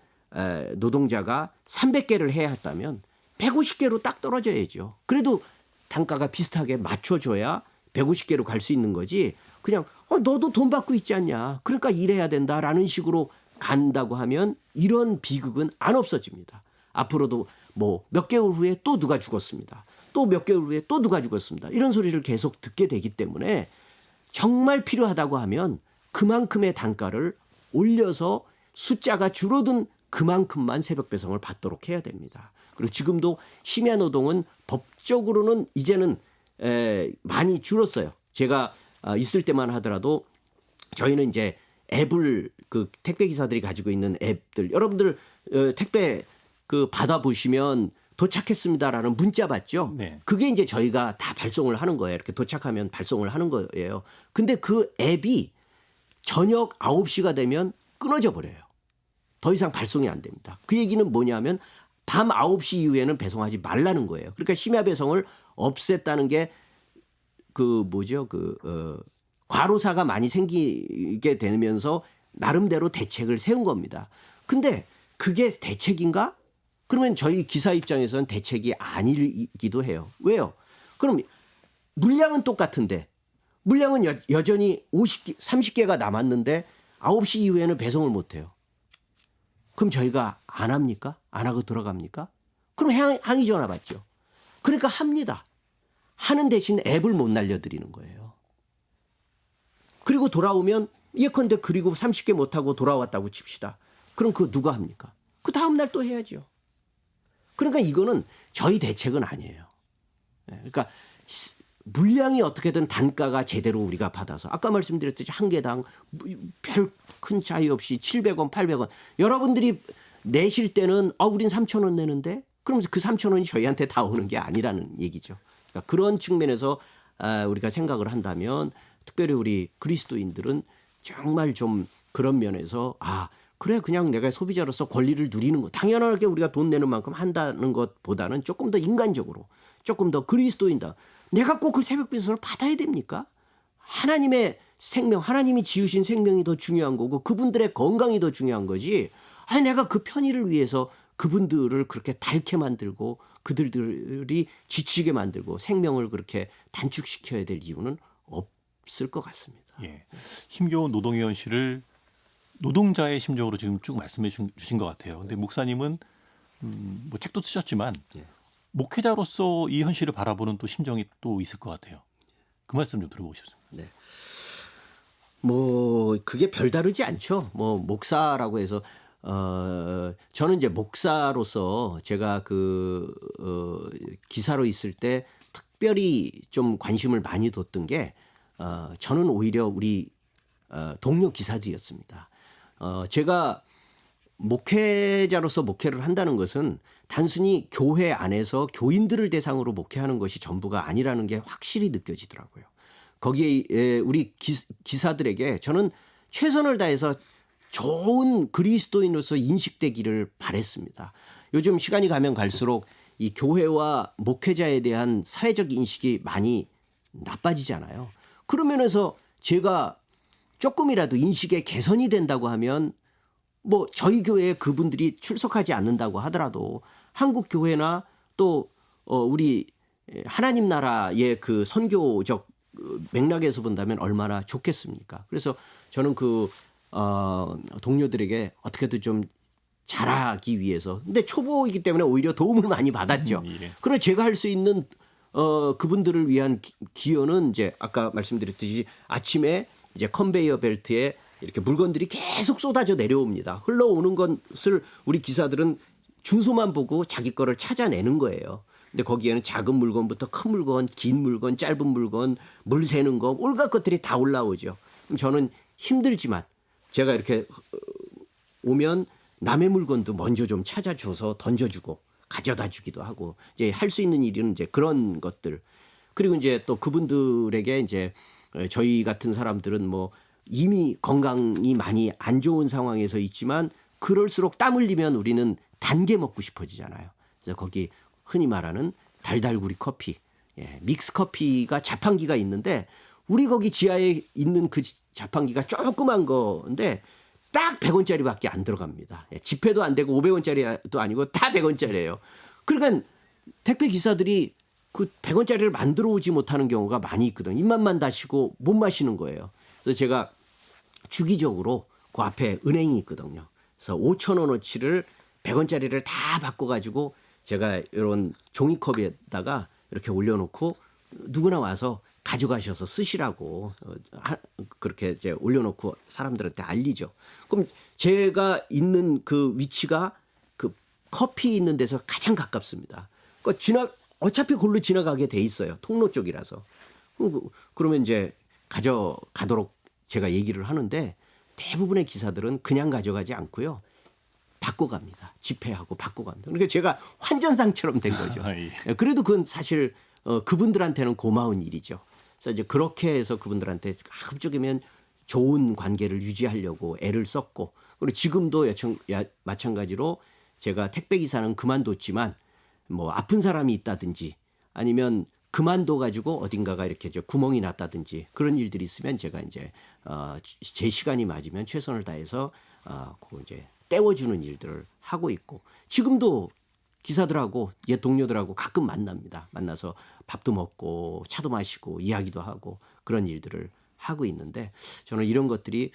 노동자가 300개를 해야 했다면 150개로 딱 떨어져야죠. 그래도 단가가 비슷하게 맞춰줘야 150개로 갈 수 있는 거지. 그냥 너도 돈 받고 있지 않냐. 그러니까 일해야 된다라는 식으로 간다고 하면 이런 비극은 안 없어집니다. 앞으로도 뭐 몇 개월 후에 또 누가 죽었습니다. 또 몇 개월 후에 또 누가 죽었습니다. 이런 소리를 계속 듣게 되기 때문에 정말 필요하다고 하면 그만큼의 단가를 올려서 숫자가 줄어든 그만큼만 새벽 배송을 받도록 해야 됩니다. 그리고 지금도 심야 노동은 법적으로는 이제는 많이 줄었어요. 제가 있을 때만 하더라도 저희는 이제 앱을 그 택배 기사들이 가지고 있는 앱들 여러분들 택배 그 받아보시면 도착했습니다라는 문자 받죠. 네. 그게 이제 저희가 다 발송을 하는 거예요. 이렇게 도착하면 발송을 하는 거예요. 근데 그 앱이 저녁 9시가 되면 끊어져 버려요. 더 이상 발송이 안 됩니다. 그 얘기는 뭐냐면 밤 9시 이후에는 배송하지 말라는 거예요. 그러니까 심야 배송을 없앴다는 게 과로사가 많이 생기게 되면서 나름대로 대책을 세운 겁니다. 근데 그게 대책인가? 그러면 저희 기사 입장에서는 대책이 아니기도 해요. 왜요? 그럼 물량은 똑같은데 물량은 여전히 30개가 남았는데 9시 이후에는 배송을 못 해요. 그럼 저희가 안 합니까? 안 하고 들어갑니까? 그럼 항의 전화 받죠. 그러니까 합니다. 하는 대신 앱을 못 날려드리는 거예요. 그리고 돌아오면 예컨대 그리고 30개 못하고 돌아왔다고 칩시다. 그럼 그거 누가 합니까? 그 다음날 또 해야죠. 그러니까 이거는 저희 대책은 아니에요. 그러니까 물량이 어떻게든 단가가 제대로 우리가 받아서 아까 말씀드렸듯이 한 개당 별 큰 차이 없이 700원, 800원. 여러분들이 내실 때는 우린 3,000원 내는데 그러면서 그 3천 원이 저희한테 다 오는 게 아니라는 얘기죠. 그러니까 그런 측면에서 우리가 생각을 한다면 특별히 우리 그리스도인들은 정말 좀 그런 면에서 그래 그냥 내가 소비자로서 권리를 누리는 거 당연하게 우리가 돈 내는 만큼 한다는 것보다는 조금 더 인간적으로 조금 더 그리스도인다. 내가 꼭 그 새벽 배송을 받아야 됩니까? 하나님의 생명, 하나님이 지으신 생명이 더 중요한 거고 그분들의 건강이 더 중요한 거지. 아니 내가 그 편의를 위해서 그분들을 그렇게 닳게 만들고 그들이 지치게 만들고 생명을 그렇게 단축시켜야 될 이유는 없을 것 같습니다. 예. 힘겨운 노동의 현실을 노동자의 심정으로 지금 쭉 말씀해 주신 것 같아요. 근데 목사님은 뭐 책도 쓰셨지만 예. 목회자로서 이 현실을 바라보는 또 심정이 또 있을 것 같아요. 그 말씀 좀 들어보고 싶습니다. 네. 뭐 그게 별다르지 않죠. 뭐 목사라고 해서 저는 이제 목사로서 제가 기사로 있을 때 특별히 좀 관심을 많이 뒀던 게 저는 오히려 우리 동료 기사들이었습니다. 제가 목회자로서 목회를 한다는 것은 단순히 교회 안에서 교인들을 대상으로 목회하는 것이 전부가 아니라는 게 확실히 느껴지더라고요. 거기에 우리 기사들에게 저는 최선을 다해서 좋은 그리스도인으로서 인식되기를 바랬습니다. 요즘 시간이 가면 갈수록 이 교회와 목회자에 대한 사회적 인식이 많이 나빠지잖아요. 그런 면에서 제가 조금이라도 인식의 개선이 된다고 하면 뭐 저희 교회에 그분들이 출석하지 않는다고 하더라도 한국 교회나 또 우리 하나님 나라의 그 선교적 맥락에서 본다면 얼마나 좋겠습니까? 그래서 저는 동료들에게 어떻게든 좀 잘하기 위해서 근데 초보이기 때문에 오히려 도움을 많이 받았죠. 예. 그래서 제가 할 수 있는 그분들을 위한 기여는 이제 아까 말씀드렸듯이 아침에 이제 컨베이어 벨트에 이렇게 물건들이 계속 쏟아져 내려옵니다. 흘러오는 것을 우리 기사들은 주소만 보고 자기 거를 찾아내는 거예요. 근데 거기에는 작은 물건부터 큰 물건, 긴 물건, 짧은 물건, 물 새는 거, 온갖 것들이 다 올라오죠. 그럼 저는 힘들지만 제가 이렇게 오면 남의 물건도 먼저 좀 찾아줘서 던져주고 가져다 주기도 하고 이제 할 수 있는 일은 이제 그런 것들. 그리고 이제 또 그분들에게 이제 저희 같은 사람들은 뭐 이미 건강이 많이 안 좋은 상황에서 있지만 그럴수록 땀 흘리면 우리는 단 게 먹고 싶어지잖아요. 그래서 거기 흔히 말하는 달달구리 커피, 믹스 커피가 자판기가 있는데 우리 거기 지하에 있는 그 자판기가 조그만 건데 딱 100원짜리밖에 안 들어갑니다. 지폐도 안 되고 500원짜리도 아니고 다 100원짜리예요. 그러니까 택배 기사들이 그 100원짜리를 만들어 오지 못하는 경우가 많이 있거든요. 입맛만 다시고 못 마시는 거예요. 그래서 제가 주기적으로 그 앞에 은행이 있거든요. 그래서 5,000원어치를 100원짜리를 다 바꿔가지고 제가 이런 종이컵에다가 이렇게 올려놓고 누구나 와서 가져가셔서 쓰시라고 그렇게 이제 올려놓고 사람들한테 알리죠. 그럼 제가 있는 그 위치가 그 커피 있는 데서 가장 가깝습니다. 그러니까 어차피 골로 지나가게 돼 있어요. 통로 쪽이라서. 그러면 이제 가져가도록 제가 얘기를 하는데 대부분의 기사들은 그냥 가져가지 않고요. 바꿔갑니다. 지폐하고 바꿔갑니다. 그러니까 제가 환전상처럼 된 거죠. 예. 그래도 그건 사실 그분들한테는 고마운 일이죠. 그래서 이제 그렇게 해서 그분들한테 가급적이면 좋은 관계를 유지하려고 애를 썼고 그리고 지금도 마찬가지로 제가 택배 기사는 그만뒀지만 뭐 아픈 사람이 있다든지 아니면 그만둬 가지고 어딘가가 이렇게 구멍이 났다든지 그런 일들이 있으면 제가 이제 제 시간이 맞으면 최선을 다해서 그 이제 떼워주는 일들을 하고 있고 지금도 기사들하고 옛 동료들하고 가끔 만납니다. 만나서 밥도 먹고 차도 마시고 이야기도 하고 그런 일들을 하고 있는데 저는 이런 것들이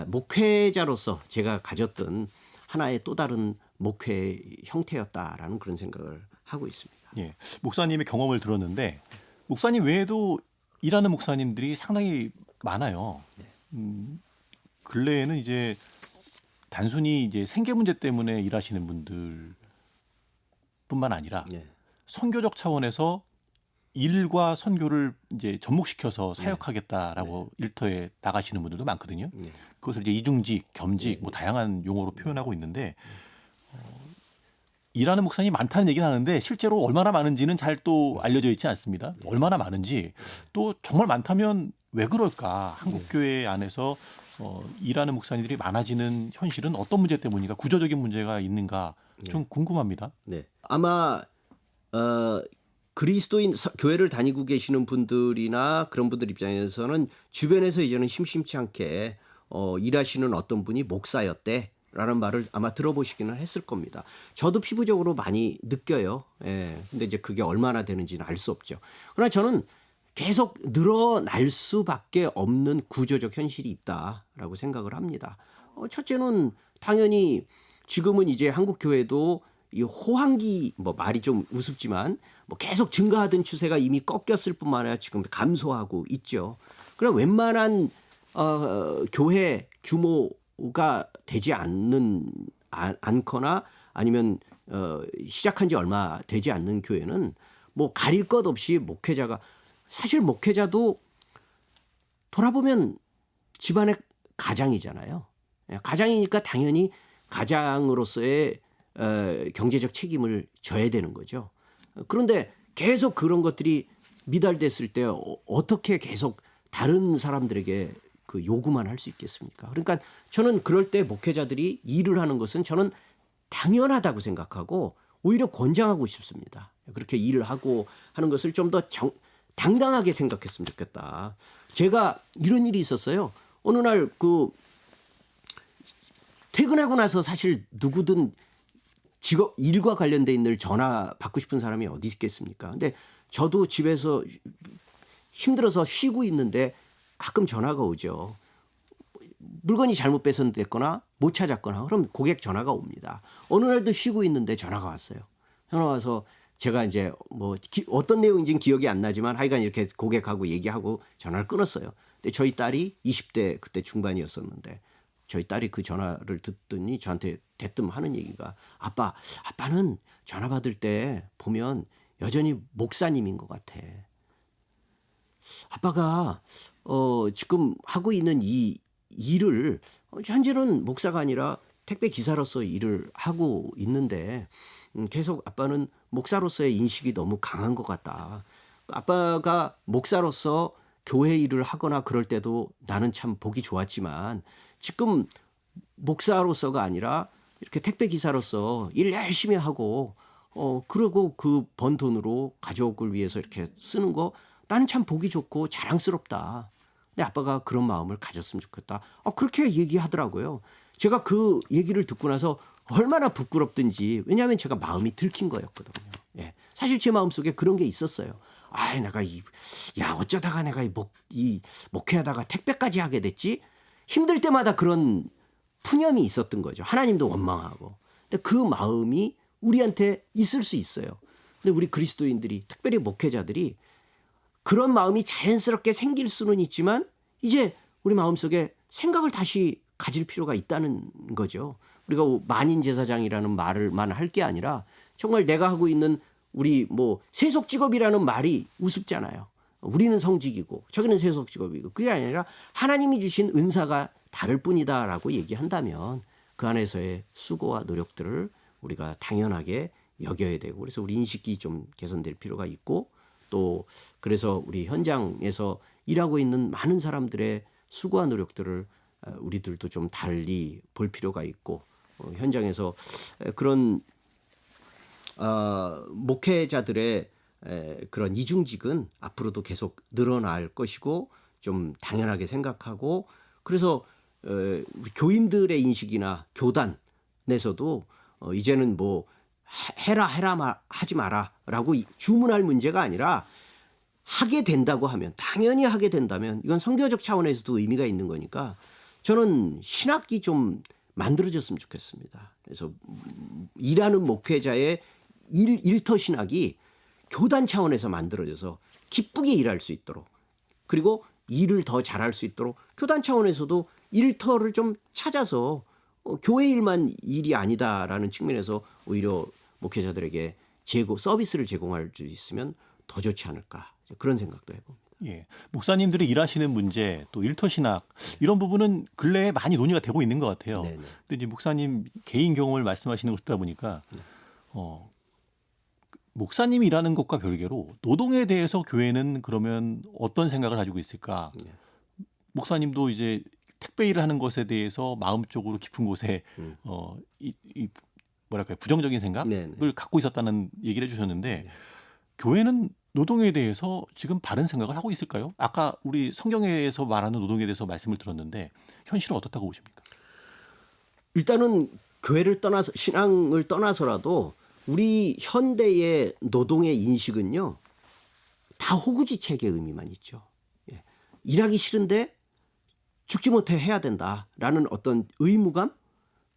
목회자로서 제가 가졌던 하나의 또 다른 목회 형태였다라는 그런 생각을 하고 있습니다. 예. 목사님의 경험을 들었는데 목사님 외에도 일하는 목사님들이 상당히 많아요. 근래에는 이제 단순히 이제 생계 문제 때문에 일하시는 분들뿐만 아니라 네. 선교적 차원에서 일과 선교를 이제 접목시켜서 사역하겠다라고 일터에 나가시는 분들도 많거든요. 그것을 이제 이중직, 겸직 뭐 다양한 용어로 표현하고 있는데 일하는 목사님이 많다는 얘기는 하는데 실제로 얼마나 많은지는 잘 또 알려져 있지 않습니다. 얼마나 많은지 또 정말 많다면 왜 그럴까? 한국 교회 안에서 일하는 목사님들이 많아지는 현실은 어떤 문제 때문인가? 구조적인 문제가 있는가? 좀 궁금합니다. 네. 아마 그리스도인 교회를 다니고 계시는 분들이나 그런 분들 입장에서는 주변에서 이제는 심심치 않게 일하시는 어떤 분이 목사였대라는 말을 아마 들어보시기는 했을 겁니다. 저도 피부적으로 많이 느껴요. 예. 근데 이제 그게 얼마나 되는지는 알 수 없죠. 그러나 저는 계속 늘어날 수밖에 없는 구조적 현실이 있다라고 생각을 합니다. 첫째는 당연히 지금은 이제 한국 교회도 이 호황기 뭐 말이 좀 우습지만 뭐 계속 증가하던 추세가 이미 꺾였을 뿐만 아니라 지금 감소하고 있죠. 그럼 웬만한 교회 규모가 되지 않거나 아니면 시작한 지 얼마 되지 않는 교회는 뭐 가릴 것 없이 목회자가 사실 목회자도 돌아보면 집안의 가장이잖아요. 가장이니까 당연히 가장으로서의 경제적 책임을 져야 되는 거죠. 그런데 계속 그런 것들이 미달됐을 때 어떻게 계속 다른 사람들에게 그 요구만 할 수 있겠습니까? 그러니까 저는 그럴 때 목회자들이 일을 하는 것은 저는 당연하다고 생각하고 오히려 권장하고 싶습니다. 그렇게 일을 하고 하는 것을 좀 더 당당하게 생각했으면 좋겠다. 제가 이런 일이 있었어요. 어느 날 그 퇴근하고 나서 사실 누구든 직업 일과 관련돼 있는 전화 받고 싶은 사람이 어디 있겠습니까? 근데 저도 집에서 힘들어서 쉬고 있는데 가끔 전화가 오죠. 물건이 잘못 배선됐거나 못 찾았거나 그럼 고객 전화가 옵니다. 어느 날도 쉬고 있는데 전화가 왔어요. 전화 와서 제가 이제 뭐 어떤 내용인지는 기억이 안 나지만 하여간 이렇게 고객하고 얘기하고 전화를 끊었어요. 근데 저희 딸이 20대 그때 중반이었었는데 저희 딸이 그 전화를 듣더니 저한테 대뜸 하는 얘기가 아빠는 전화 받을 때 보면 여전히 목사님인 것 같아. 아빠가 지금 하고 있는 이 일을 현재는 목사가 아니라 택배 기사로서 일을 하고 있는데 계속 아빠는 목사로서의 인식이 너무 강한 것 같다. 아빠가 목사로서 교회 일을 하거나 그럴 때도 나는 참 보기 좋았지만 지금 목사로서가 아니라 이렇게 택배 기사로서 일 열심히 하고 그러고 그 번 돈으로 가족을 위해서 이렇게 쓰는 거 나는 참 보기 좋고 자랑스럽다. 근데 아빠가 그런 마음을 가졌으면 좋겠다. 그렇게 얘기하더라고요. 제가 그 얘기를 듣고 나서 얼마나 부끄럽든지 왜냐하면 제가 마음이 들킨 거였거든요. 예. 사실 제 마음속에 그런 게 있었어요. 내가 어쩌다가 내가 이 목회하다가 택배까지 하게 됐지? 힘들 때마다 그런 푸념이 있었던 거죠. 하나님도 원망하고. 근데 그 마음이 우리한테 있을 수 있어요. 근데 우리 그리스도인들이 특별히 목회자들이 그런 마음이 자연스럽게 생길 수는 있지만 이제 우리 마음속에 생각을 다시 가질 필요가 있다는 거죠. 우리가 만인제사장이라는 말을만 할 게 아니라 정말 내가 하고 있는 우리 세속직업이라는 말이 우습잖아요. 우리는 성직이고 저기는 세속직업이고 그게 아니라 하나님이 주신 은사가 다를 뿐이다라고 얘기한다면 그 안에서의 수고와 노력들을 우리가 당연하게 여겨야 되고 그래서 우리 인식이 좀 개선될 필요가 있고 또 그래서 우리 현장에서 일하고 있는 많은 사람들의 수고와 노력들을 우리들도 좀 달리 볼 필요가 있고 현장에서 그런 목회자들의 그런 이중직은 앞으로도 계속 늘어날 것이고 좀 당연하게 생각하고 그래서 우리 교인들의 인식이나 교단에서도 이제는 해라 하지 마라라고 주문할 문제가 아니라 하게 된다고 하면 당연히 하게 된다면 이건 선교적 차원에서도 의미가 있는 거니까 저는 신학이 좀 만들어졌으면 좋겠습니다. 그래서 일하는 목회자의 일터 신학이 교단 차원에서 만들어져서 기쁘게 일할 수 있도록 그리고 일을 더 잘할 수 있도록 교단 차원에서도 일터를 좀 찾아서 교회 일만 일이 아니다라는 측면에서 오히려 목회자들에게 서비스를 제공할 수 있으면 더 좋지 않을까 그런 생각도 해봅니다. 예, 목사님들이 일하시는 문제 또 일터 신학 이런 부분은 근래에 많이 논의가 되고 있는 것 같아요. 네네. 근데 이제 목사님 개인 경험을 말씀하시는 걸 듣다 보니까 어, 목사님이 일하는 것과 별개로 노동에 대해서 교회는 그러면 어떤 생각을 가지고 있을까? 네. 목사님도 이제 택배 일을 하는 것에 대해서 마음적으로 깊은 곳에 음. 이 뭐랄까요 부정적인 생각을 네네. 갖고 있었다는 얘기를 해주셨는데 교회는 노동에 대해서 지금 바른 생각을 하고 있을까요? 아까 우리 성경에서 말하는 노동에 대해서 말씀을 들었는데 현실은 어떻다고 보십니까? 일단은 교회를 떠나서 신앙을 떠나서라도 우리 현대의 노동의 인식은요. 다 호구지책의 의미만 있죠. 예. 일하기 싫은데 죽지 못해 해야 된다라는 어떤 의무감,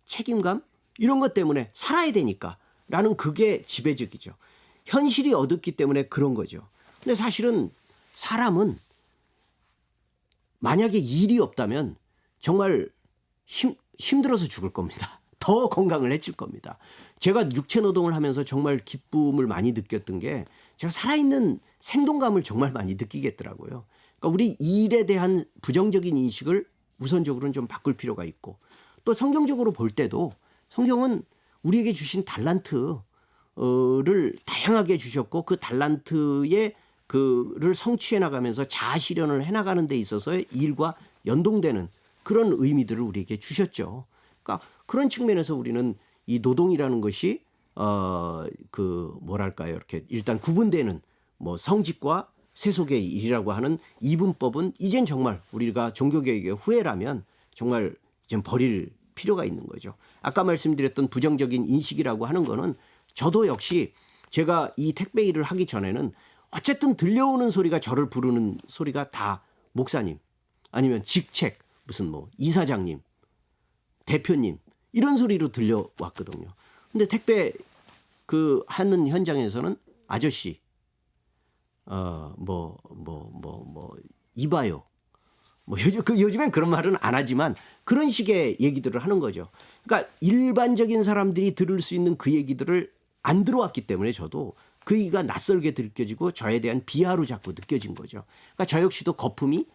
책임감 이런 것 때문에 살아야 되니까라는 그게 지배적이죠. 현실이 어둡기 때문에 그런 거죠. 근데 사실은 사람은 만약에 일이 없다면 정말 힘들어서 죽을 겁니다. 더 건강을 해칠 겁니다. 제가 육체 노동을 하면서 정말 기쁨을 많이 느꼈던 게 제가 살아있는 생동감을 정말 많이 느끼겠더라고요. 그러니까 우리 일에 대한 부정적인 인식을 우선적으로는 좀 바꿀 필요가 있고 또 성경적으로 볼 때도 성경은 우리에게 주신 달란트를 다양하게 주셨고 그 달란트의 그를 성취해 나가면서 자아 실현을 해 나가는 데 있어서의 일과 연동되는 그런 의미들을 우리에게 주셨죠. 그러니까 그런 측면에서 우리는 이 노동이라는 것이 그 뭐랄까요? 이렇게 일단 구분되는 뭐 성직과 세속의 일이라고 하는 이분법은 이젠 정말 우리가 종교개혁의 후예라면 정말 이제 버릴 필요가 있는 거죠. 아까 말씀드렸던 부정적인 인식이라고 하는 거는 저도 역시 제가 이 택배 일을 하기 전에는 어쨌든 들려오는 소리가 저를 부르는 소리가 다 목사님 아니면 직책 무슨 뭐 이사장님 대표님 이런 소리로 들려왔거든요. 근데 택배 그 하는 현장에서는 아저씨 이봐요. 뭐 요즘엔 그런 말은 안 하지만 그런 식의 얘기들을 하는 거죠. 그러니까 일반적인 사람들이 들을 수 있는 그 얘기들을 안 들어왔기 때문에 저도 그 얘기가 낯설게 느껴지고 저에 대한 비하로 자꾸 느껴진 거죠. 그러니까 저 역시도 거품이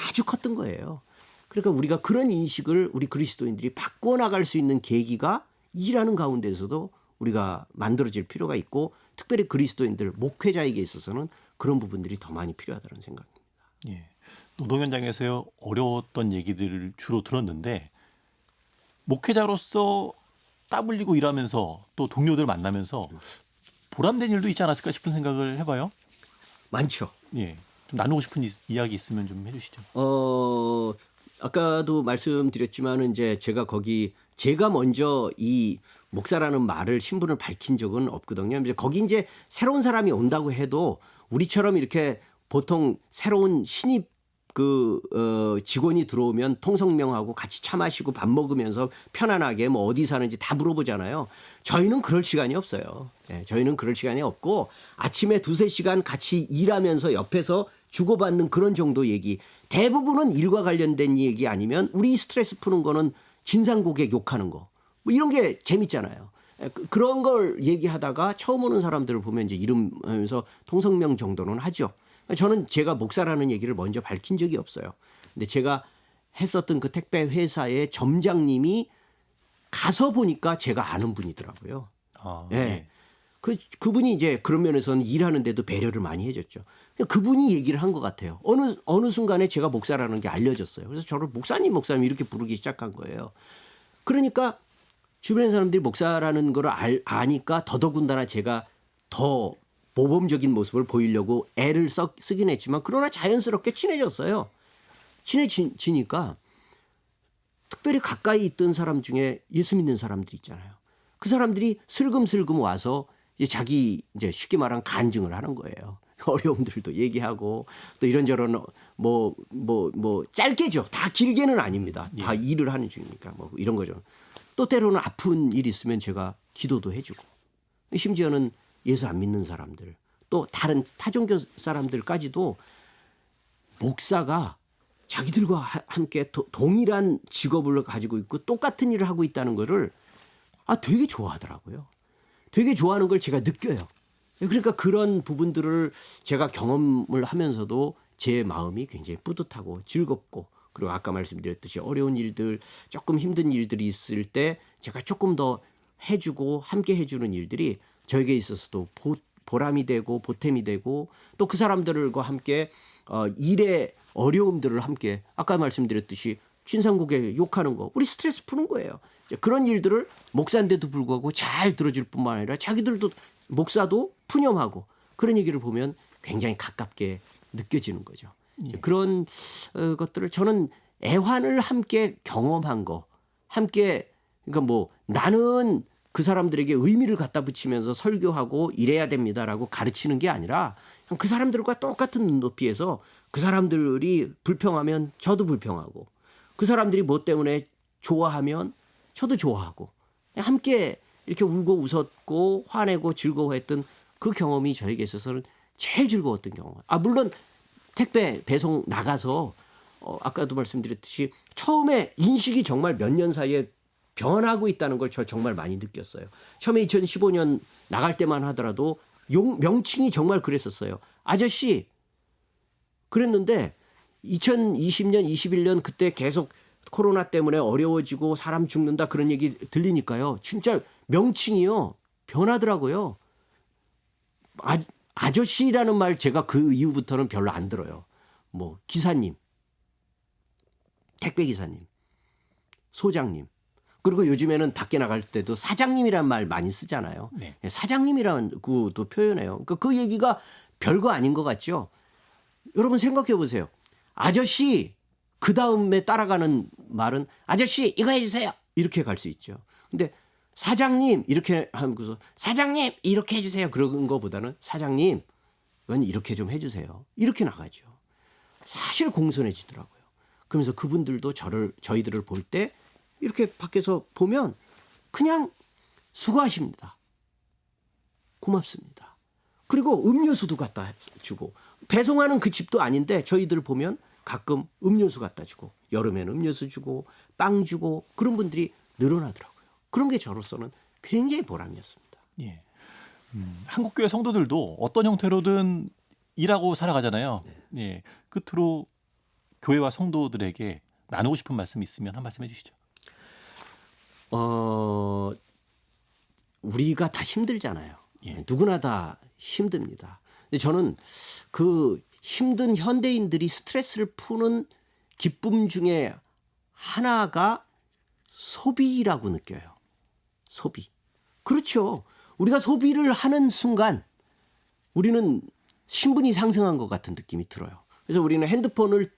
아주 컸던 거예요. 그러니까 우리가 그런 인식을 우리 그리스도인들이 바꿔나갈 수 있는 계기가 일하는 가운데서도 우리가 만들어질 필요가 있고 특별히 그리스도인들 목회자에게 있어서는 그런 부분들이 더 많이 필요하다는 생각입니다. 예. 노동 현장에서 어려웠던 얘기들을 주로 들었는데 목회자로서 땀 흘리고 일하면서 또 동료들 만나면서 보람된 일도 있지 않았을까 싶은 생각을 해봐요. 많죠. 예. 좀 나누고 싶은 이야기 있으면 좀 해주시죠. 아까도 말씀드렸지만은 이제 제가 먼저 이 목사라는 말을 신분을 밝힌 적은 없거든요. 이제 거기 이제 새로운 사람이 온다고 해도 우리처럼 이렇게 보통 새로운 신입 직원이 들어오면 통성명하고 같이 차 마시고 밥 먹으면서 편안하게 뭐 어디 사는지 다 물어보잖아요. 저희는 그럴 시간이 없어요. 네, 저희는 그럴 시간이 없고 아침에 2-3시간 같이 일하면서 옆에서 주고받는 그런 정도 얘기. 대부분은 일과 관련된 얘기 아니면 우리 스트레스 푸는 거는 진상 고객 욕하는 거. 뭐 이런 게 재밌잖아요. 그런 걸 얘기하다가 처음 오는 사람들을 보면 이제 이름 하면서 통성명 정도는 하죠. 저는 제가 목사라는 얘기를 먼저 밝힌 적이 없어요. 근데 제가 했었던 그 택배 회사의 점장님이 가서 보니까 제가 아는 분이더라고요. 예. 예. 그분이 이제 그런 면에서는 일하는데도 배려를 많이 해줬죠. 그분이 얘기를 한 것 같아요. 어느 순간에 제가 목사라는 게 알려졌어요. 그래서 저를 목사님 이렇게 부르기 시작한 거예요. 그러니까 주변 사람들이 목사라는 걸 아니까 더더군다나 제가 더 모범적인 모습을 보이려고 애를 쓰긴 했지만 그러나 자연스럽게 친해졌어요. 친해지니까 특별히 가까이 있던 사람 중에 예수 믿는 사람들 있잖아요. 그 사람들이 슬금슬금 와서 자기 이제 쉽게 말하면 간증을 하는 거예요. 어려움들도 얘기하고 또 이런저런 뭐 짧게죠. 다 길게는 아닙니다. 다 일을 하는 중이니까 뭐 이런 거죠. 또 때로는 아픈 일 있으면 제가 기도도 해주고 심지어는 예수 안 믿는 사람들 또 다른 타종교 사람들까지도 목사가 자기들과 함께 동일한 직업을 가지고 있고 똑같은 일을 하고 있다는 거를 되게 좋아하더라고요. 되게 좋아하는 걸 제가 느껴요. 그러니까 그런 부분들을 제가 경험을 하면서도 제 마음이 굉장히 뿌듯하고 즐겁고 그리고 아까 말씀드렸듯이 어려운 일들 조금 힘든 일들이 있을 때 제가 조금 더 해주고 함께 해주는 일들이 저에게 있어서도 보람이 되고 보탬이 되고 또 그 사람들과 함께 일의 어려움들을 함께 아까 말씀드렸듯이 친상국에 욕하는 거 우리 스트레스 푸는 거예요. 그런 일들을 목사인데도 불구하고 잘 들어줄 뿐만 아니라 자기들도 목사도 푸념하고 그런 얘기를 보면 굉장히 가깝게 느껴지는 거죠. 그런 것들을 저는 애환을 함께 경험한 거 함께 그러니까 뭐 나는 그 사람들에게 의미를 갖다 붙이면서 설교하고 이래야 됩니다라고 가르치는 게 아니라 그냥 그 사람들과 똑같은 눈높이에서 그 사람들이 불평하면 저도 불평하고 그 사람들이 뭐 때문에 좋아하면 저도 좋아하고 함께 이렇게 울고 웃었고 화내고 즐거워했던 그 경험이 저에게 있어서는 제일 즐거웠던 경험. 물론 택배 배송 나가서 아까도 말씀드렸듯이 처음에 인식이 정말 몇 년 사이에 변하고 있다는 걸 저 정말 많이 느꼈어요. 처음에 2015년 나갈 때만 하더라도 명칭이 정말 그랬었어요. 아저씨 그랬는데 2020년 21년 그때 계속 코로나 때문에 어려워지고 사람 죽는다 그런 얘기 들리니까요. 진짜 명칭이요 변하더라고요. 아저씨라는 말 제가 그 이후부터는 별로 안 들어요. 뭐 기사님, 택배 기사님, 소장님. 그리고 요즘에는 밖에 나갈 때도 사장님이란 말 많이 쓰잖아요. 네. 사장님이라는 것도 표현해요. 그러니까 그 얘기가 별거 아닌 것 같죠. 여러분 생각해 보세요. 아저씨 그 다음에 따라가는 말은 아저씨 이거 해주세요. 이렇게 갈 수 있죠. 근데 사장님 이렇게 하면서 사장님 이렇게 해주세요. 그런 거보다는 사장님 이건 이렇게 좀 해주세요. 이렇게 나가죠. 사실 공손해지더라고요. 그러면서 그분들도 저희들을 볼 때 이렇게 밖에서 보면 그냥 수고하십니다. 고맙습니다. 그리고 음료수도 갖다 주고 배송하는 그 집도 아닌데 저희들 보면 가끔 음료수 갖다 주고 여름에는 음료수 주고 빵 주고 그런 분들이 늘어나더라고요. 그런 게 저로서는 굉장히 보람이었습니다. 예. 한국교회 성도들도 어떤 형태로든 일하고 살아가잖아요. 예. 끝으로 교회와 성도들에게 나누고 싶은 말씀이 있으면 한 말씀 해주시죠. 우리가 다 힘들잖아요. 예. 누구나 다 힘듭니다. 근데 저는 그 힘든 현대인들이 스트레스를 푸는 기쁨 중에 하나가 소비라고 느껴요. 소비. 그렇죠. 우리가 소비를 하는 순간 우리는 신분이 상승한 것 같은 느낌이 들어요. 그래서 우리는 핸드폰을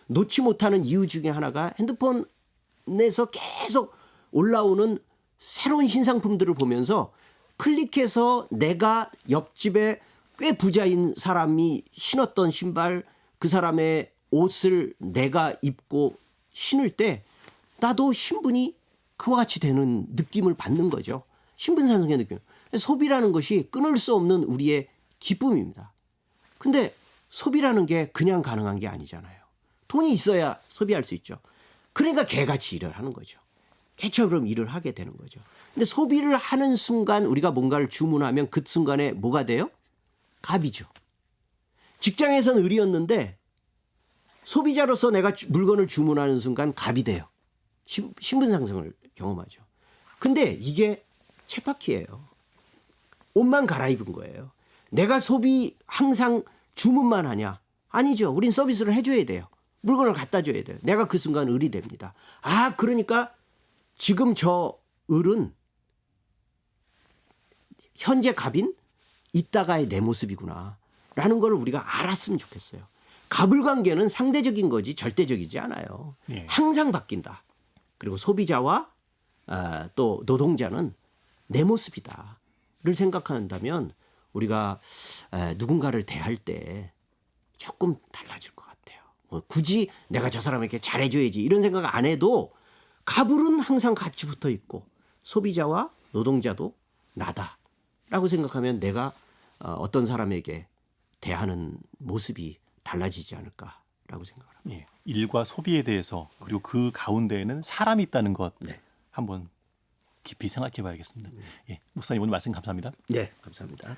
놓지 못하는 이유 중에 하나가 핸드폰에서 계속 올라오는 새로운 신상품들을 보면서 클릭해서 내가 옆집에 꽤 부자인 사람이 신었던 신발 그 사람의 옷을 내가 입고 신을 때 나도 신분이 그와 같이 되는 느낌을 받는 거죠. 신분 상승의 느낌. 소비라는 것이 끊을 수 없는 우리의 기쁨입니다. 근데 소비라는 게 그냥 가능한 게 아니잖아요. 돈이 있어야 소비할 수 있죠. 그러니까 개같이 일을 하는 거죠. 개처럼 일을 하게 되는 거죠. 근데 소비를 하는 순간 우리가 뭔가를 주문하면 그 순간에 뭐가 돼요? 갑이죠. 직장에서는 을이었는데 소비자로서 내가 물건을 주문하는 순간 갑이 돼요. 신분 상승을 경험하죠. 근데 이게 쳇바퀴예요. 옷만 갈아입은 거예요. 내가 소비 항상 주문만 하냐? 아니죠. 우린 서비스를 해줘야 돼요. 물건을 갖다 줘야 돼요. 내가 그 순간 을이 됩니다. 그러니까 지금 저 을은 현재 갑인 이따가의 내 모습이구나 라는 걸 우리가 알았으면 좋겠어요. 갑을 관계는 상대적인 거지 절대적이지 않아요. 네. 항상 바뀐다. 그리고 소비자와 또 노동자는 내 모습이다를 생각한다면 우리가 누군가를 대할 때 조금 달라질 것 같아요. 뭐 굳이 내가 저 사람에게 잘해줘야지 이런 생각 안 해도 갑을은 항상 같이 붙어 있고 소비자와 노동자도 나다라고 생각하면 내가 어떤 사람에게 대하는 모습이 달라지지 않을까라고 생각합니다. 예. 일과 소비에 대해서 그리고 그 가운데에는 사람이 있다는 것 네. 한번 깊이 생각해 봐야겠습니다. 예. 목사님 오늘 말씀 감사합니다. 네, 감사합니다.